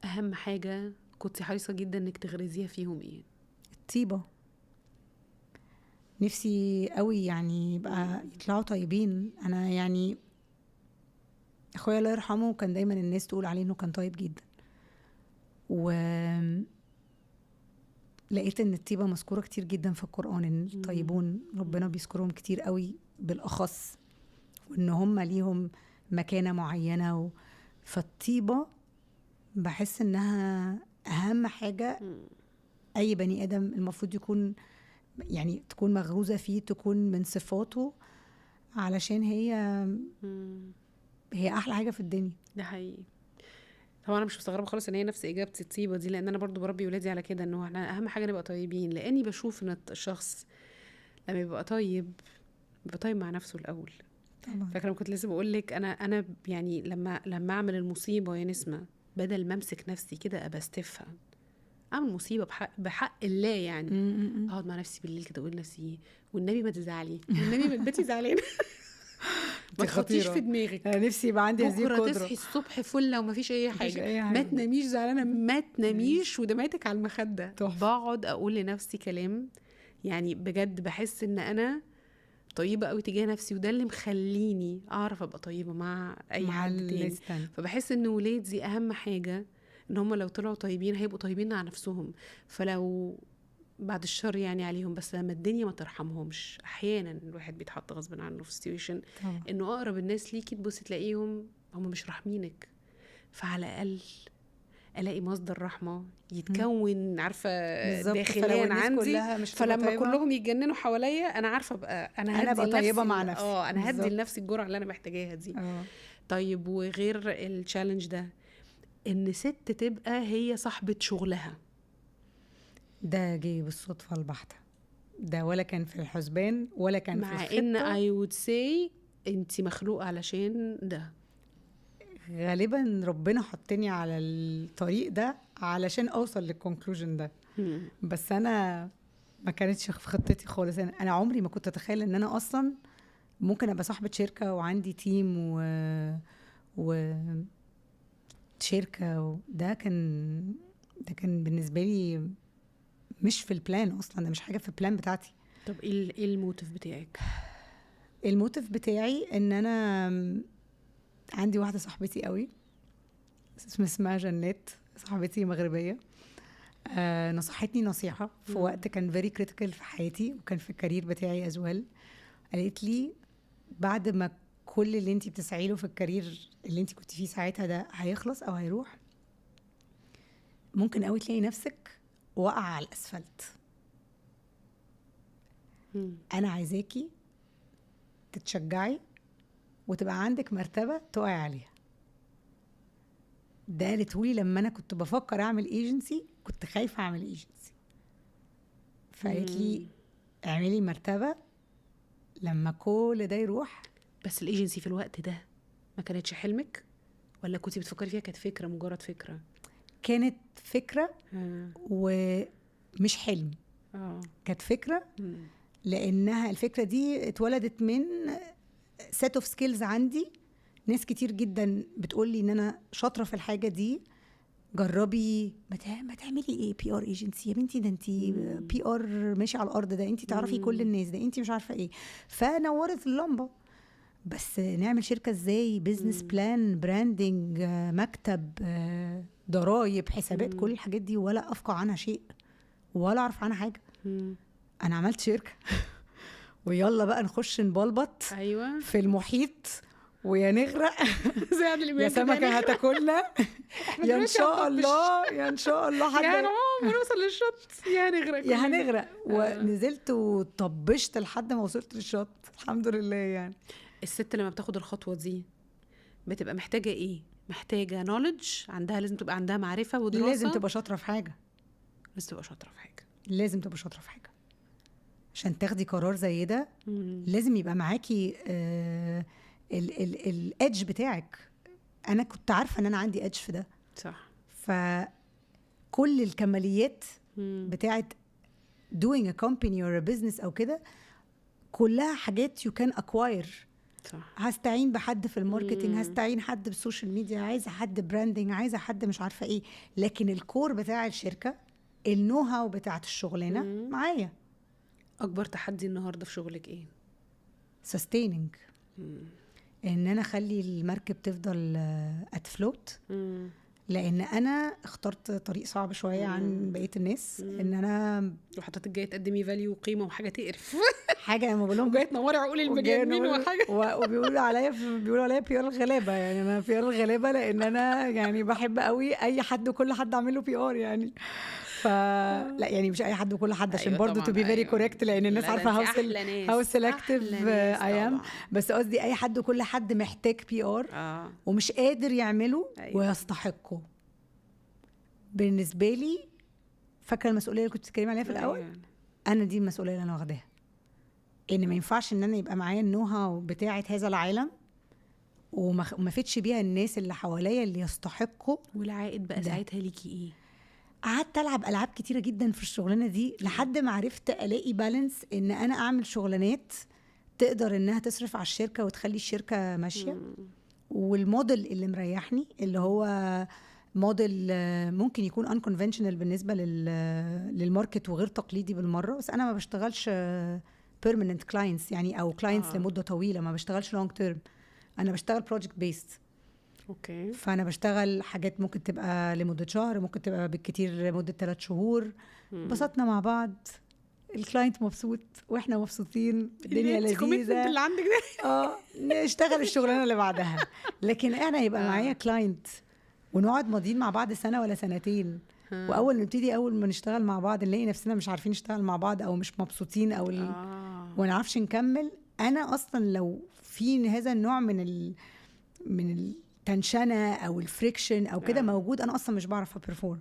أهم حاجة كنت حريصة جدا إنك تغرزيها فيهم إيه؟ الطيبة. نفسي قوي يعني يبقى يطلعوا طيبين. أنا يعني أخويا الله يرحمه كان دايما الناس تقول عليه إنه كان طيب جدا، لقيت ان الطيبة مذكورة كتير جدا في القرآن. ان الطيبون ربنا بيذكرهم كتير قوي بالأخص، وان هم ليهم مكانة معينة. فالطيبة بحس انها اهم حاجة اي بني ادم المفروض يكون، يعني تكون مغروزة فيه، تكون من صفاته، علشان هي احلى حاجة في الدنيا. ده حقيقي. طبعا انا مش مستغربه خالص ان هي نفس اجابتي الطيبه دي، لان انا برضو بربي ولادي على كده، انه احنا اهم حاجه نبقى طيبين. لاني بشوف ان الشخص لما يبقى طيب بيبقى طيب مع نفسه الاول. طبعا. فاكره كنت لسه بقول لك انا يعني لما اعمل المصيبه يا نسمه، بدل ما امسك نفسي كده ابقى استفها، اعمل مصيبه بحق الله يعني. اقعد مع نفسي بالليل كده اقول لنفسي والنبي ما تزعلي، والنبي ما تباتي زعلانه. ما تحطيش في دماغك انا نفسي يبقى عندي هذه بكره القدره. تصحي الصبح فله ومفيش اي مفيش حاجه، أي ما حاجة. تناميش زعلانه، ما تناميش ودمعتك على المخده. تحفة. بقعد اقول لنفسي كلام يعني بجد بحس ان انا طيبه قوي تجاه نفسي، وده اللي مخليني اعرف ابقى طيبه مع اي مع حد تاني. الناس تاني. فبحس ان ولادي اهم حاجه ان هم لو طلعوا طيبين هيبقوا طيبين على نفسهم. فلو بعد الشر يعني عليهم، بس لما الدنيا ما ترحمهمش احيانا الواحد بيتحط غصب عنه في سيتويشن طبعا. انه اقرب الناس ليكي تبص تلاقيهم هم مش راحمينك، فعلى الاقل الاقي مصدر رحمه يتكون عارفه بالظبط. داخليا فلو الناس عندي، كلها مش فلما طيبة، كلهم يتجننوا حواليا انا عارفه ابقى انا أبقى هدي طيبة لنفسي مع نفسي. انا هدي بالظبط. لنفسي الجرعه اللي انا محتاجاها دي. اه طيب وغير التشالنج ده ان ست تبقى هي صاحبه شغلها، ده جه بالصدفه البحته، ده ولا كان في الحسبان ولا كان في مع الخطه. ان I would say انتي مخلوقه علشان ده. غالبا ربنا حطني على الطريق ده علشان اوصل للكونكلوجن ده. بس انا ما كانتش في خطتي خالص. انا عمري ما كنت اتخيل ان انا اصلا ممكن ابقى صاحبة شركة وعندي تيم و شركة. ده كان بالنسبة لي مش في البلان اصلا، ده مش حاجة في البلان بتاعتي. طب ايه الموتيف بتاعك؟ الموتيف بتاعي ان انا عندي واحدة صاحبتي قوي اسمها جنات، صاحبتي مغربية. نصحتني نصيحة في وقت كان very critical في حياتي وكان في الكارير بتاعي as well. قالت لي بعد ما كل اللي انتي بتسعي له في الكارير اللي انتي كنت فيه ساعتها ده هيخلص او هيروح، ممكن قوي تلاقي نفسك وقع على الاسفلت. انا عايزاكي تتشجعي وتبقى عندك مرتبة تقعي عليها. ده قالتهولي لما انا كنت بفكر اعمل ايجنسي، كنت خايفة اعمل ايجنسي. فقالت لي اعملي مرتبة لما كل ده يروح. بس الايجنسي في الوقت ده ما كانتش حلمك ولا كنتي بتفكري فيها كانت فكرة مجرد فكرة؟ كانت فكرة ومش حلم. كانت فكرة لانها الفكرة دي اتولدت من set of skills عندي. ناس كتير جدا بتقولي ان انا شاطرة في الحاجة دي، جربي ما تعملي ايه بي ار ايجنسي يا بنتي، ده انتي بي ار ماشي على الارض، ده انتي تعرفي كل الناس، ده انتي مش عارفة ايه. فنورت اللمبة. بس نعمل شركة ازاي، بيزنس بلان، براندنج، مكتب، ضرايب، حسابات، كل الحاجات دي ولا افقه عنها شيء ولا اعرف عنها حاجة. انا عملت شركة ويلا بقى نخش نبلبط ايوه في المحيط ويا نغرق يا سمكة هتاكلنا يا ان شاء الله، يا ان شاء الله حد يا نوصل للشط يا هنغرق يا هنغرق. ونزلت وطبشت لحد ما وصلت للشط الحمد لله. يعني الست لما بتاخد الخطوة دي بتبقى محتاجة ايه؟ محتاجة نوليدج عندها، لازم تبقى عندها معرفة ودراسة، لازم تبقى شاطرة في حاجة، لازم تبقى شاطرة في حاجة، لازم تبقى شاطرة في حاجة عشان تاخدي قرار زي ده. لازم يبقى معاكي الادج بتاعك. انا كنت عارفة ان انا عندي ادج في ده، صح. فكل الكماليات بتاعت doing a company or a business او كده كلها حاجات you can acquire. صح. هستعين بحد في الماركتينج، هستعين حد بالسوشيال ميديا، عايزه حد براندنج، عايزه حد مش عارفه ايه، لكن الكور بتاع الشركه، النو هاو بتاعت الشغلانه معايا. اكبر تحدي النهارده في شغلك ايه؟ sustaining. ان انا اخلي المركب تفضل at float. لان انا اخترت طريق صعب شويه عن بقيه الناس. ان انا وحطيتك جايه تقدمي فاليو وقيمه وحاجه تقرف حاجه انا بقول لهم جايه تنوري عقول المجانين وحاجه وبيقولوا عليا بي ار الغلابه. يعني انا بي ار الغلابه لان انا يعني بحب قوي اي حد وكل حد اعمل له بي ار يعني. لا يعني مش اي حد وكل حد عشان برضو تو بي فيري كوريكت، لان الناس عارفه هاو سيلكتيف اي ام. بس قصدي اي حد وكل حد محتاج بي ار ومش قادر يعمله ويستحقه. بالنسبه لي فاكره المسؤوليه اللي كنت بتتكلمي عليها في الاول، انا دي المسؤوليه اللي انا واخداها. ان ما ينفعش ان انا يبقى معايا النو هاو بتاعه هذا العالم وما فيتش بيها الناس اللي حواليا اللي يستحقوا. والعائد بقى ساعتها ليكي ايه؟ قعدت العب العاب كتيره جدا في الشغلانه دي لحد ما عرفت الاقي بالانس ان انا اعمل شغلانات تقدر انها تصرف على الشركه وتخلي الشركه ماشيه. والموديل اللي مريحني اللي هو موديل ممكن يكون unconventional بالنسبه للماركت وغير تقليدي بالمره، بس انا ما بشتغلش permanent clients يعني او clients لمده طويله، ما بشتغلش long term، انا بشتغل project based. اوكي. فانا بشتغل حاجات ممكن تبقى لمده شهر، ممكن تبقى بالكتير لمده 3 شهور. انبسطنا مع بعض، الكلاينت مبسوط واحنا مبسوطين، الدنيا لذيذه اللي عندك ده نشتغل الشغلانه اللي بعدها. لكن انا يبقى معايا كلاينت ونقعد ماضيين مع بعض سنه ولا سنتين، اول ما نشتغل مع بعض نلاقي نفسنا مش عارفين نشتغل مع بعض او مش مبسوطين او وما نعرفش نكمل. انا اصلا لو في هذا النوع من التنشنه او الفريكشن او كده موجود، انا اصلا مش بعرف ابرفورم.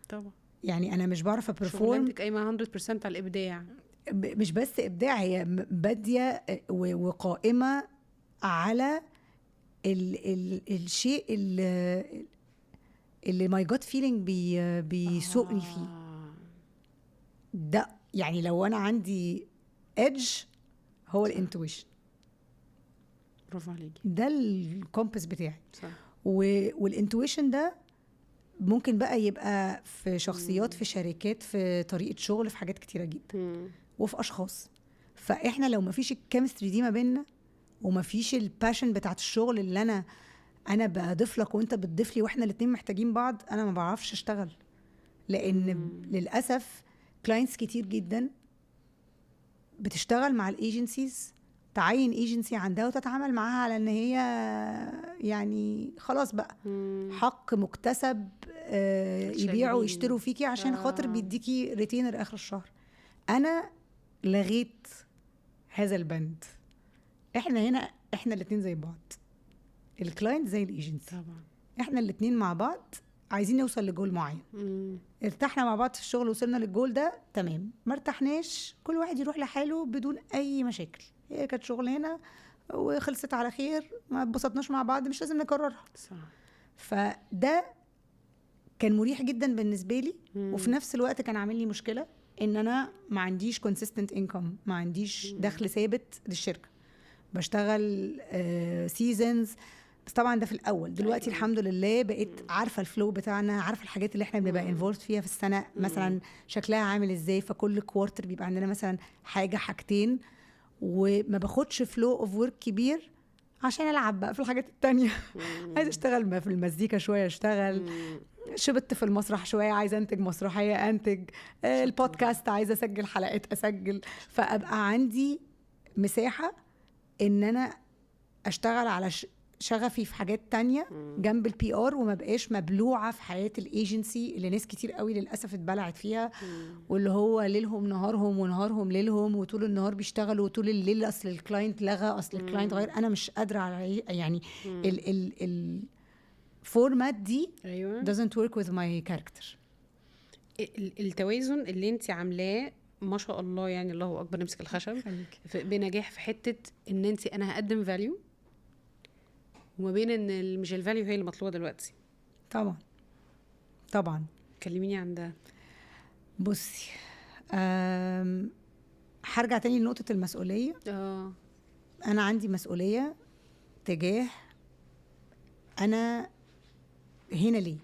طبعا يعني انا مش بعرف ابرفورم. شغلانتك قايمه 100% على الابداع، مش بس ابداع، هي باديه وقائمه على الشيء اللي ماي جاد فيلينج بيسوقني فيه ده. يعني لو انا عندي ايدج هو الانتويشن، برافو عليكي، ده الكومباس بتاعي. صح. والانتويشن ده ممكن بقى يبقى في شخصيات، في شركات، في طريقه شغل، في حاجات كتيره جدا وفي اشخاص. فاحنا لو ما فيش الكيمستري دي ما بيننا وما فيش الباشن بتاعت الشغل اللي انا بضيف لك وانت بتضيف لي واحنا الاتنين محتاجين بعض، انا ما بعرفش اشتغل. لان للاسف كلاينتس كتير جدا بتشتغل مع الايجنسيز، تعين ايجنسي عندها وتتعامل معاها على ان هي يعني خلاص بقى حق مكتسب، يبيعوا ويشتروا فيكي عشان خاطر بيديكي ريتينر اخر الشهر. انا لغيت هذا البند. احنا هنا احنا الاتنين زي بعض، الكلاينت زي الايجنسي طبعا، احنا الاتنين مع بعض عايزين نوصل لجول معين. ارتحنا مع بعض في الشغل وصلنا للجول ده تمام، ما ارتحناش كل واحد يروح لحاله بدون اي مشاكل. هي كانت شغلانه وخلصت على خير، ما اتبسطناش مع بعض مش لازم نكررها. صح. فده كان مريح جدا بالنسبه لي. وفي نفس الوقت كان عامل لي مشكله ان انا ما عنديش consistent income، ما عنديش دخل ثابت للشركه، بشتغل سيزونز. بس طبعا ده في الاول. دلوقتي الحمد لله بقيت عارفه الفلو بتاعنا، عارفه الحاجات اللي احنا بنبقى انفولد فيها في السنه مثلا شكلها عامل ازاي. فكل كوارتر بيبقى عندنا مثلا حاجتين، وما باخدش فلو اوف ورك كبير عشان العب بقى في الحاجات التانية. عايزه اشتغل في المزيكا شويه، اشتغل شبت في المسرح شويه، عايزه انتج مسرحيه انتج، البودكاست عايزه اسجل حلقات اسجل. فابقى عندي مساحه ان انا اشتغل على شغفي في حاجات تانية جنب البي ار، وما بقاش مبلوعه في حياه الايجنسي اللي ناس كتير قوي للاسف اتبلعت فيها. واللي هو ليلهم نهارهم ونهارهم ليلهم، وطول النهار بيشتغلوا وطول الليل اصل الكلاينت لغى، اصل الكلاينت غير. انا مش قادره على يعني الفورمات دي doesn't work with my character. التوازن اللي انت عاملاه ما شاء الله، يعني الله اكبر، نمسك الخشب بنجاح في حته ان انت انا هقدم فاليو، وما بين ان مش الفاليو هي اللي مطلوبه دلوقتي. طبعا كلميني عن ده. بصي، هرجع تاني لنقطه المسؤوليه. انا عندي مسؤوليه تجاه انا هنا ليه،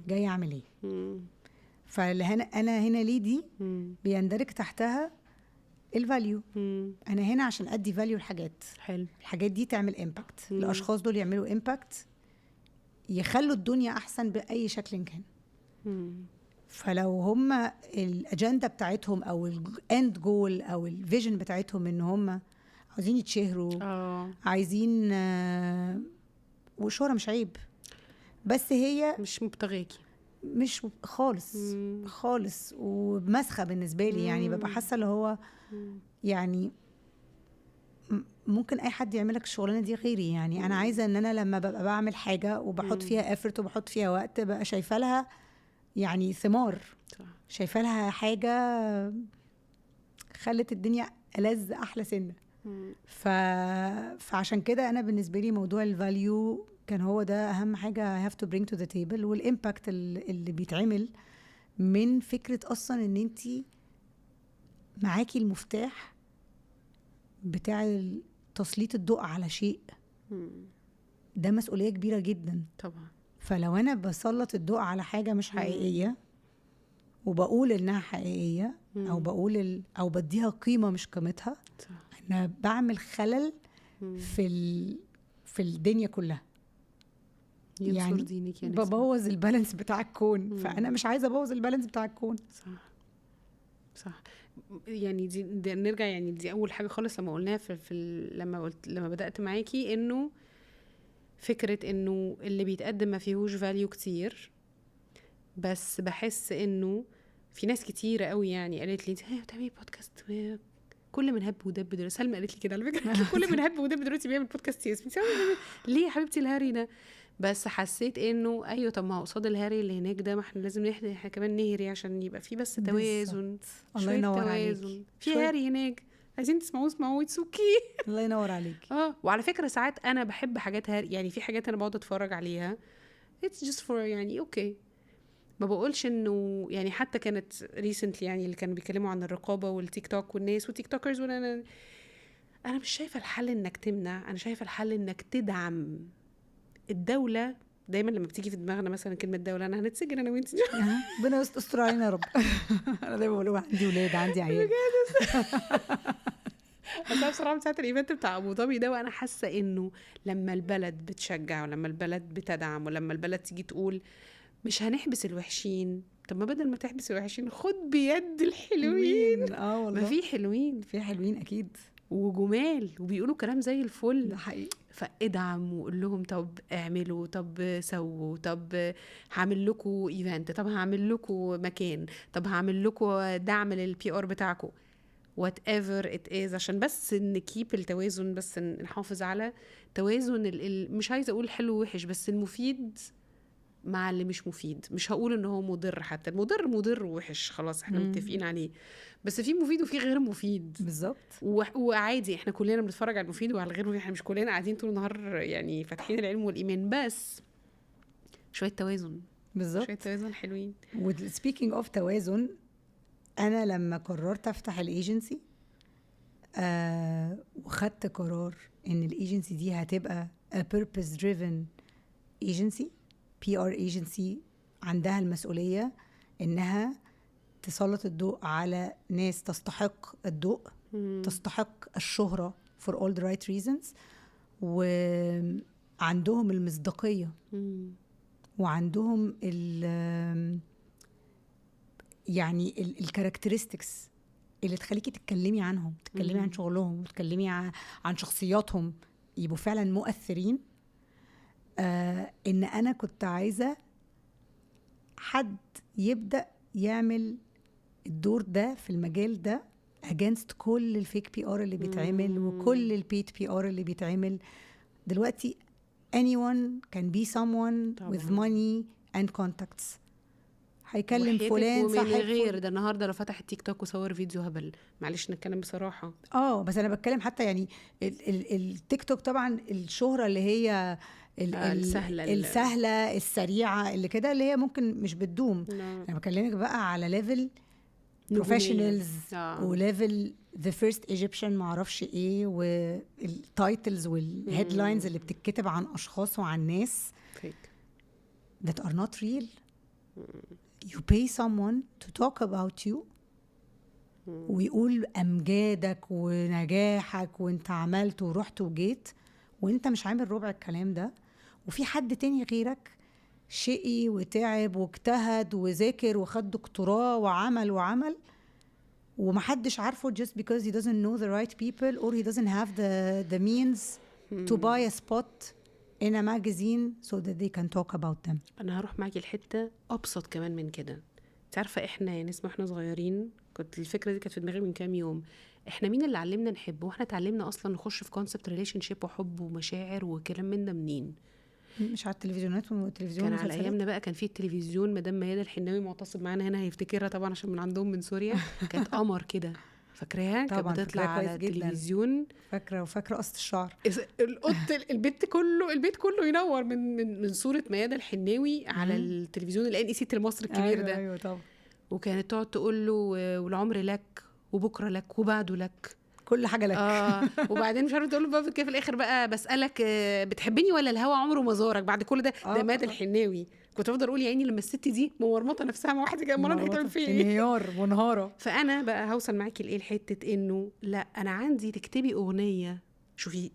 جاي اعمل ايه. انا هنا ليه دي بيندرج تحتها الفاليو. انا هنا عشان ادي فاليو لحاجات حلو، الحاجات دي تعمل امباكت، الاشخاص دول يعملوا امباكت، يخلوا الدنيا احسن باي شكل كان. فلو هم الاجنده بتاعتهم او الاند جول او الفيجن بتاعتهم ان هم عايزين يتشهروا، عايزين والشهرة مش عيب، بس هي مش مبتغاكي، مش خالص خالص، ومسخه بالنسبه لي. يعني ببقى حاسه اللي هو يعني ممكن اي حد يعملك الشغلانه دي غيري. يعني انا عايزه ان انا لما ببقى بعمل حاجه وبحط فيها افورت وبحط فيها وقت، بقى شايفه لها يعني ثمار، شايفه لها حاجه خلت الدنيا ألذ احلى سنه. فعشان كده انا بالنسبه لي موضوع الفاليو كان هو ده اهم حاجه I have to bring to the table. والامباكت اللي بيتعمل من فكره اصلا ان انتي معاكي المفتاح بتاع تسليط الضوء على شيء ده مسؤولية كبيرة جدا طبعا. فلو انا بسلط الضوء على حاجة مش حقيقية وبقول انها حقيقية او بقول او بديها قيمة مش قيمتها صح. انا بعمل خلل في الدنيا كلها يعني ببوظ البالانس بتاع الكون فانا مش عايزة ابوظ البالانس بتاع الكون صح صح. يعني دي نرجع يعني دي اول حاجة خالص لما قلناها لما بدأت معاكي انه فكرة انه اللي بيتقدم ما فيهوش فاليو كتير بس بحس انه في ناس كتيرة قوي يعني قالت لي هي بتعملي بودكاست كل من هب ودب دلوقتي سلمى قالت لي كده على فكرة كل من هب ودب دلوقتي بيعمل بودكاست ليه يا حبيبتي الهاري ده بس حسيت انه ايوه طب ما قصاد الهاري اللي هناك ده ما احنا لازم احنا كمان نهري عشان يبقى في بس توازن الله ينور عليك في هاري هناك عايزين تسمعوا اتسوكي الله ينور عليك وعلى فكرة ساعات انا بحب حاجات هاري يعني في حاجات انا بقعد اتفرج عليها it's just for يعني اوكي ما بقولش انه يعني حتى كانت recently يعني اللي كانوا بيتكلموا عن الرقابة والتيك توك والناس والتيك توكرز انا مش شايفة الحل انك تمنع انا شايفة الحل انك تدعم الدولة دايما لما بتيجي في دماغنا مثلا كلمة دولة انا هنتسجن انا وانت ربنا يستر علينا يا رب انا دايما بقول عندي ولاد عندي عيال بس بصراحة من ساعة الايفنت بتاع ابو ظبي ده وانا حاسة انه لما البلد بتشجع ولما البلد بتدعم ولما البلد تيجي تقول مش هنحبس الوحشين طب ما بدل ما تحبس الوحشين خد بيد الحلوين والله ما في حلوين اكيد وجمال وبيقولوا كلام زي الفل ده حقيقي فادعم وقول لهم طب اعملوا طب سووا طب هعمل لكم ايفنت طب هعمل لكم مكان طب هعمل لكم دعم للبي ار بتاعكم whatever it is عشان بس نكيب التوازن بس نحافظ على توازن مش عايزه اقول حلو وحش بس المفيد مع اللي مش مفيد مش هقول ان هو مضر حتى المضر مضر ووحش خلاص احنا متفقين عليه بس في مفيد وفي غير مفيد بالظبط وعادي احنا كلنا بنتفرج على المفيد وعلى الغير مفيد احنا مش كلنا قاعدين طول النهار يعني فاتحين العلم والايمان بس شويه توازن بالظبط شويه توازن حلوين وسبيكينج اوف توازن انا لما قررت افتح الايجنسي وخدت قرار ان الايجنسي دي هتبقى a purpose driven agency PR agency عندها المسؤولية إنها تسلط الضوء على ناس تستحق الضوء تستحق الشهرة for all the right reasons وعندهم المصداقية وعندهم يعني الكاركترستكس اللي تخليكي تتكلمي عنهم تتكلمي عن شغلهم وتتكلمي عن شخصياتهم يبقوا فعلا مؤثرين ان انا كنت عايزة حد يبدأ يعمل الدور ده في المجال ده against كل الفيك بي ار اللي بيتعمل وكل البيت بي ار اللي بيتعمل دلوقتي anyone can be someone طبعا. with money and contacts هيكلم فلان صاحب غير ده النهارده لو فتح التيك توك وصور فيديو هبل معلش نتكلم بصراحة بس انا بتكلم حتى يعني التيك توك طبعا الشهرة اللي هي السهلة السريعة اللي كده اللي هي ممكن مش بتدوم انا بكلمك بقى على ليفل بروفيشنالز وليفل the first Egyptian معرفش ايه والتايتلز والهيدلاينز اللي بتتكتب عن اشخاص وعن ناس that are not real you pay someone to talk about you ويقول امجادك ونجاحك وانت عملت ورحت وجيت وانت مش عامل ربع الكلام ده وفي حد تاني غيرك شقي وتعب واجتهد وذاكر وخد دكتوراه وعمل ومحدش عارفه just because he doesn't know the right people or he doesn't have the means to buy a spot in a magazine so that they can talk about them. انا هروح معاكي الحته ابسط كمان من كده. انت عارفه احنا يعني نسمع احنا صغيرين كنت الفكره دي كانت في دماغي من كام يوم. احنا مين اللي علمنا نحب واحنا اتعلمنا اصلا نخش في كونسبت ريليشن شيب وحب ومشاعر وكلام من ده منين؟ مش على التلفزيونات والتلفزيون كان على ايامنا بقى كان في التلفزيون مدام ميادة الحناوي معتصم معانا هنا هيفتكرها طبعا عشان من عندهم من سوريا كانت قمر كده فاكراها كانت بتطلع على التلفزيون وفاكره قصة الشعر البيت كله ينور من صورة ميادة الحناوي على التلفزيون الان سي المصري الكبير ده. ايوه طبعا. وكانت تقعد تقول له والعمر لك وبكره لك وبعده لك كل حاجه لك. وبعدين مش عارفه تقول له بقى في الاخر بقى بسالك بتحبني ولا الهوا عمره ما زارك بعد كل ده. ده مات الحناوي. كنت بفضل اقول يا عيني لما الست دي مورمطه نفسها مع واحد كده مرات هتعمل فيه ايه؟ انهيار منهاره. فانا بقى هوصل معاكي لايه الحته انه لا انا عندي تكتبي اغنيه.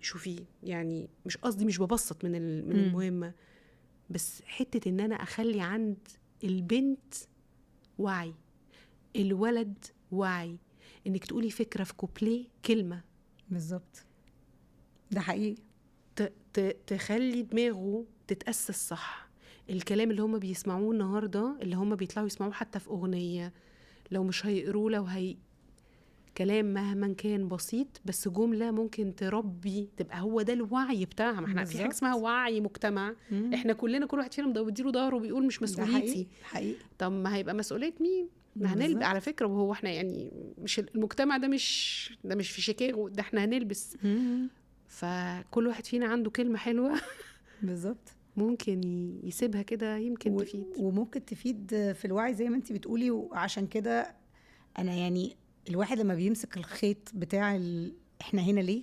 شوفي يعني مش قصدي مش ببسط من المهمه، بس حته ان انا اخلي عند البنت وعي، الولد وعي، انك تقولي فكره في كوبليه كلمه بالظبط. ده حقيقي. تخلي دماغه تتأسس صح. الكلام اللي هم بيسمعوه النهارده اللي هم بيطلعوا يسمعوه حتى في اغنيه، لو مش هيقروه، لو كلام مهما كان بسيط بس جمله ممكن تربي، تبقى هو ده الوعي بتاعها. ما احنا في حاجه اسمها وعي مجتمع. احنا كلنا كل واحد فينا مديله ظهره وبيقول مش مسؤوليتي. حقيقي. طب ما هيبقى مسؤوليه مين؟ هنلبس على فكره. وهو احنا يعني مش المجتمع ده مش في شيكاغو، ده احنا هنلبس. فكل واحد فينا عنده كلمه حلوه بالظبط ممكن يسيبها كده، يمكن تفيد. وممكن تفيد في الوعي زي ما انت بتقولي. وعشان كده انا يعني الواحد لما بيمسك الخيط بتاع احنا هنا ليه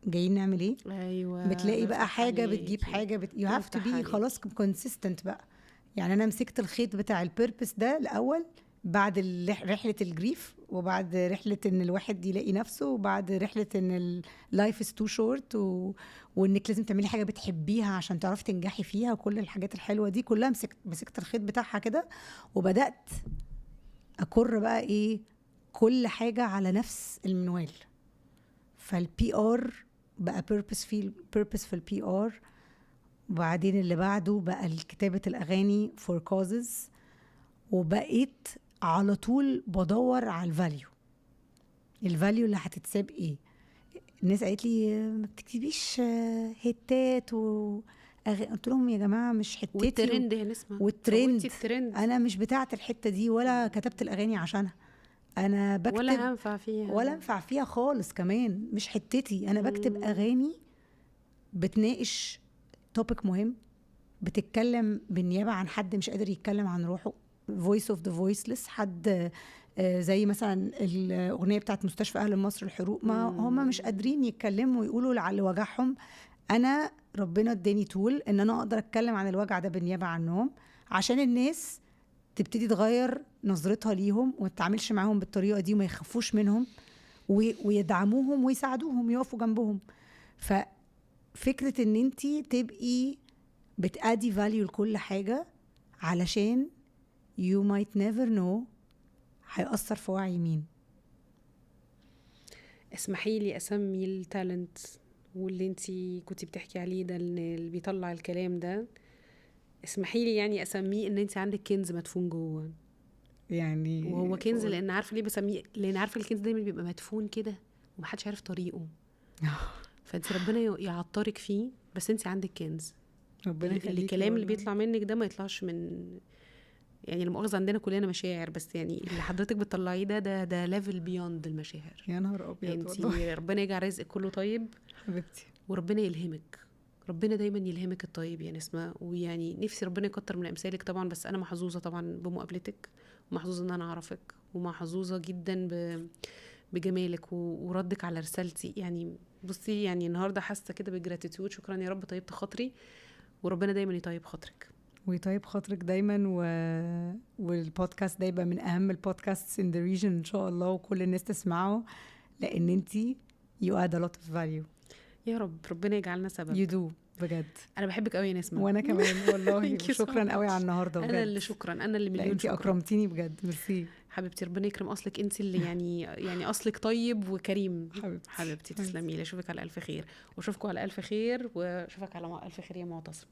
جايين نعمل ايه، ايوه بتلاقي بقى حاجه بتجيب حاجه you have to be خلاص consistent بقى. يعني انا مسكت الخيط بتاع البيربس ده الاول بعد رحله الجريف، وبعد رحله ان الواحد يلاقي نفسه، وبعد رحله ان اللايف از تو شورت، وانك لازم تعملي حاجه بتحبيها عشان تعرفي تنجحي فيها، وكل الحاجات الحلوه دي كلها مسكت الخيط بتاعها كده، وبدات اكر بقى ايه كل حاجه على نفس المنوال. فالبي ار بقى purposeful بي ار، وبعدين اللي بعده بقى كتابه الاغاني for causes، وبقيت على طول بدور على الفاليو اللي هتتساب ايه. الناس قالت لي ما بتكتبيش هيتات قلت لهم يا جماعه مش حتتي والترند يا نسمه، والترند انا مش بتاعه الحته دي، ولا كتبت الاغاني عشانها. انا بكتب ولا انفع فيها خالص، كمان مش حتتي. انا بكتب اغاني بتناقش توبيك مهم، بتتكلم بالنيابه عن حد مش قادر يتكلم عن روحه، voice of the voiceless، حد زي مثلا الأغنية بتاعت مستشفى أهل مصر الحروق، ما هم مش قادرين يتكلموا ويقولوا على وجعهم. أنا ربنا اداني طول إن أنا أقدر أتكلم عن الوجع ده بالنيابة عنهم، عشان الناس تبتدي تغير نظرتها ليهم وما تتعاملش معاهم بالطريقة دي، وما يخافوش منهم، ويدعموهم ويساعدوهم، يقفوا جنبهم. ففكرة إن انتي تبقي بتأدي value لكل حاجة، علشان you might never know هيأثر في وعي مين. اسمحي لي أسمي التالنت واللي انتي كنتي بتحكي عليه ده اللي بيطلع الكلام ده، اسمحي لي يعني أسميه ان انتي عندك كنز مدفون جوه. يعني وهو كنز لأن عارفة ليه بسميه؟ لأن عارفة الكنز دايما بيبقى مدفون كده ومحدش عارف طريقه. فانتي ربنا يعطرك فيه، بس انتي عندك كنز. ربنا يخليكي. الكلام اللي بيطلع منك ده ما يطلعش من يعني المؤاخذة، عندنا كلنا مشاعر، بس يعني اللي حضرتك بتطلعيه ده ليفل بيوند المشاعر. يا نهار ابيض والله. ربنا يجعل رزقك كله طيب حبيبتي، وربنا يلهمك، ربنا دايما يلهمك الطيب يا نسمة. ويعني نفسي ربنا يكتر من امثالك طبعا، بس انا محظوظة طبعا بمقابلتك، ومحظوظة ان انا اعرفك، ومحظوظة جدا بجمالك وردك على رسالتي. يعني بصي يعني النهارده حاسه كده بالجراتيتيود. شكرا يا رب طيبت خاطري، وربنا دايما يطيب خاطرك ويطيب خاطرك دايما. والبودكاست ده يبقى من اهم البودكاست in the region ان شاء الله، وكل الناس تسمعه، لان انتي you add a lot of value. يا رب ربنا يجعلنا سبب. you do بجد. انا بحبك قوي يا نسمة. وانا كمان والله. شكرا قوي على النهارده بجد. انا اللي شكرا، انا اللي مليون انتي شكرا. اكرمتيني بجد. ميرسي حبيبتي، ربنا يكرم اصلك. انت اللي يعني اصلك طيب وكريم. حبيبتي تسلمي لي. اشوفك على الف خير، واشوفكم على الف خير، واشوفك على الف خير يا معتصم.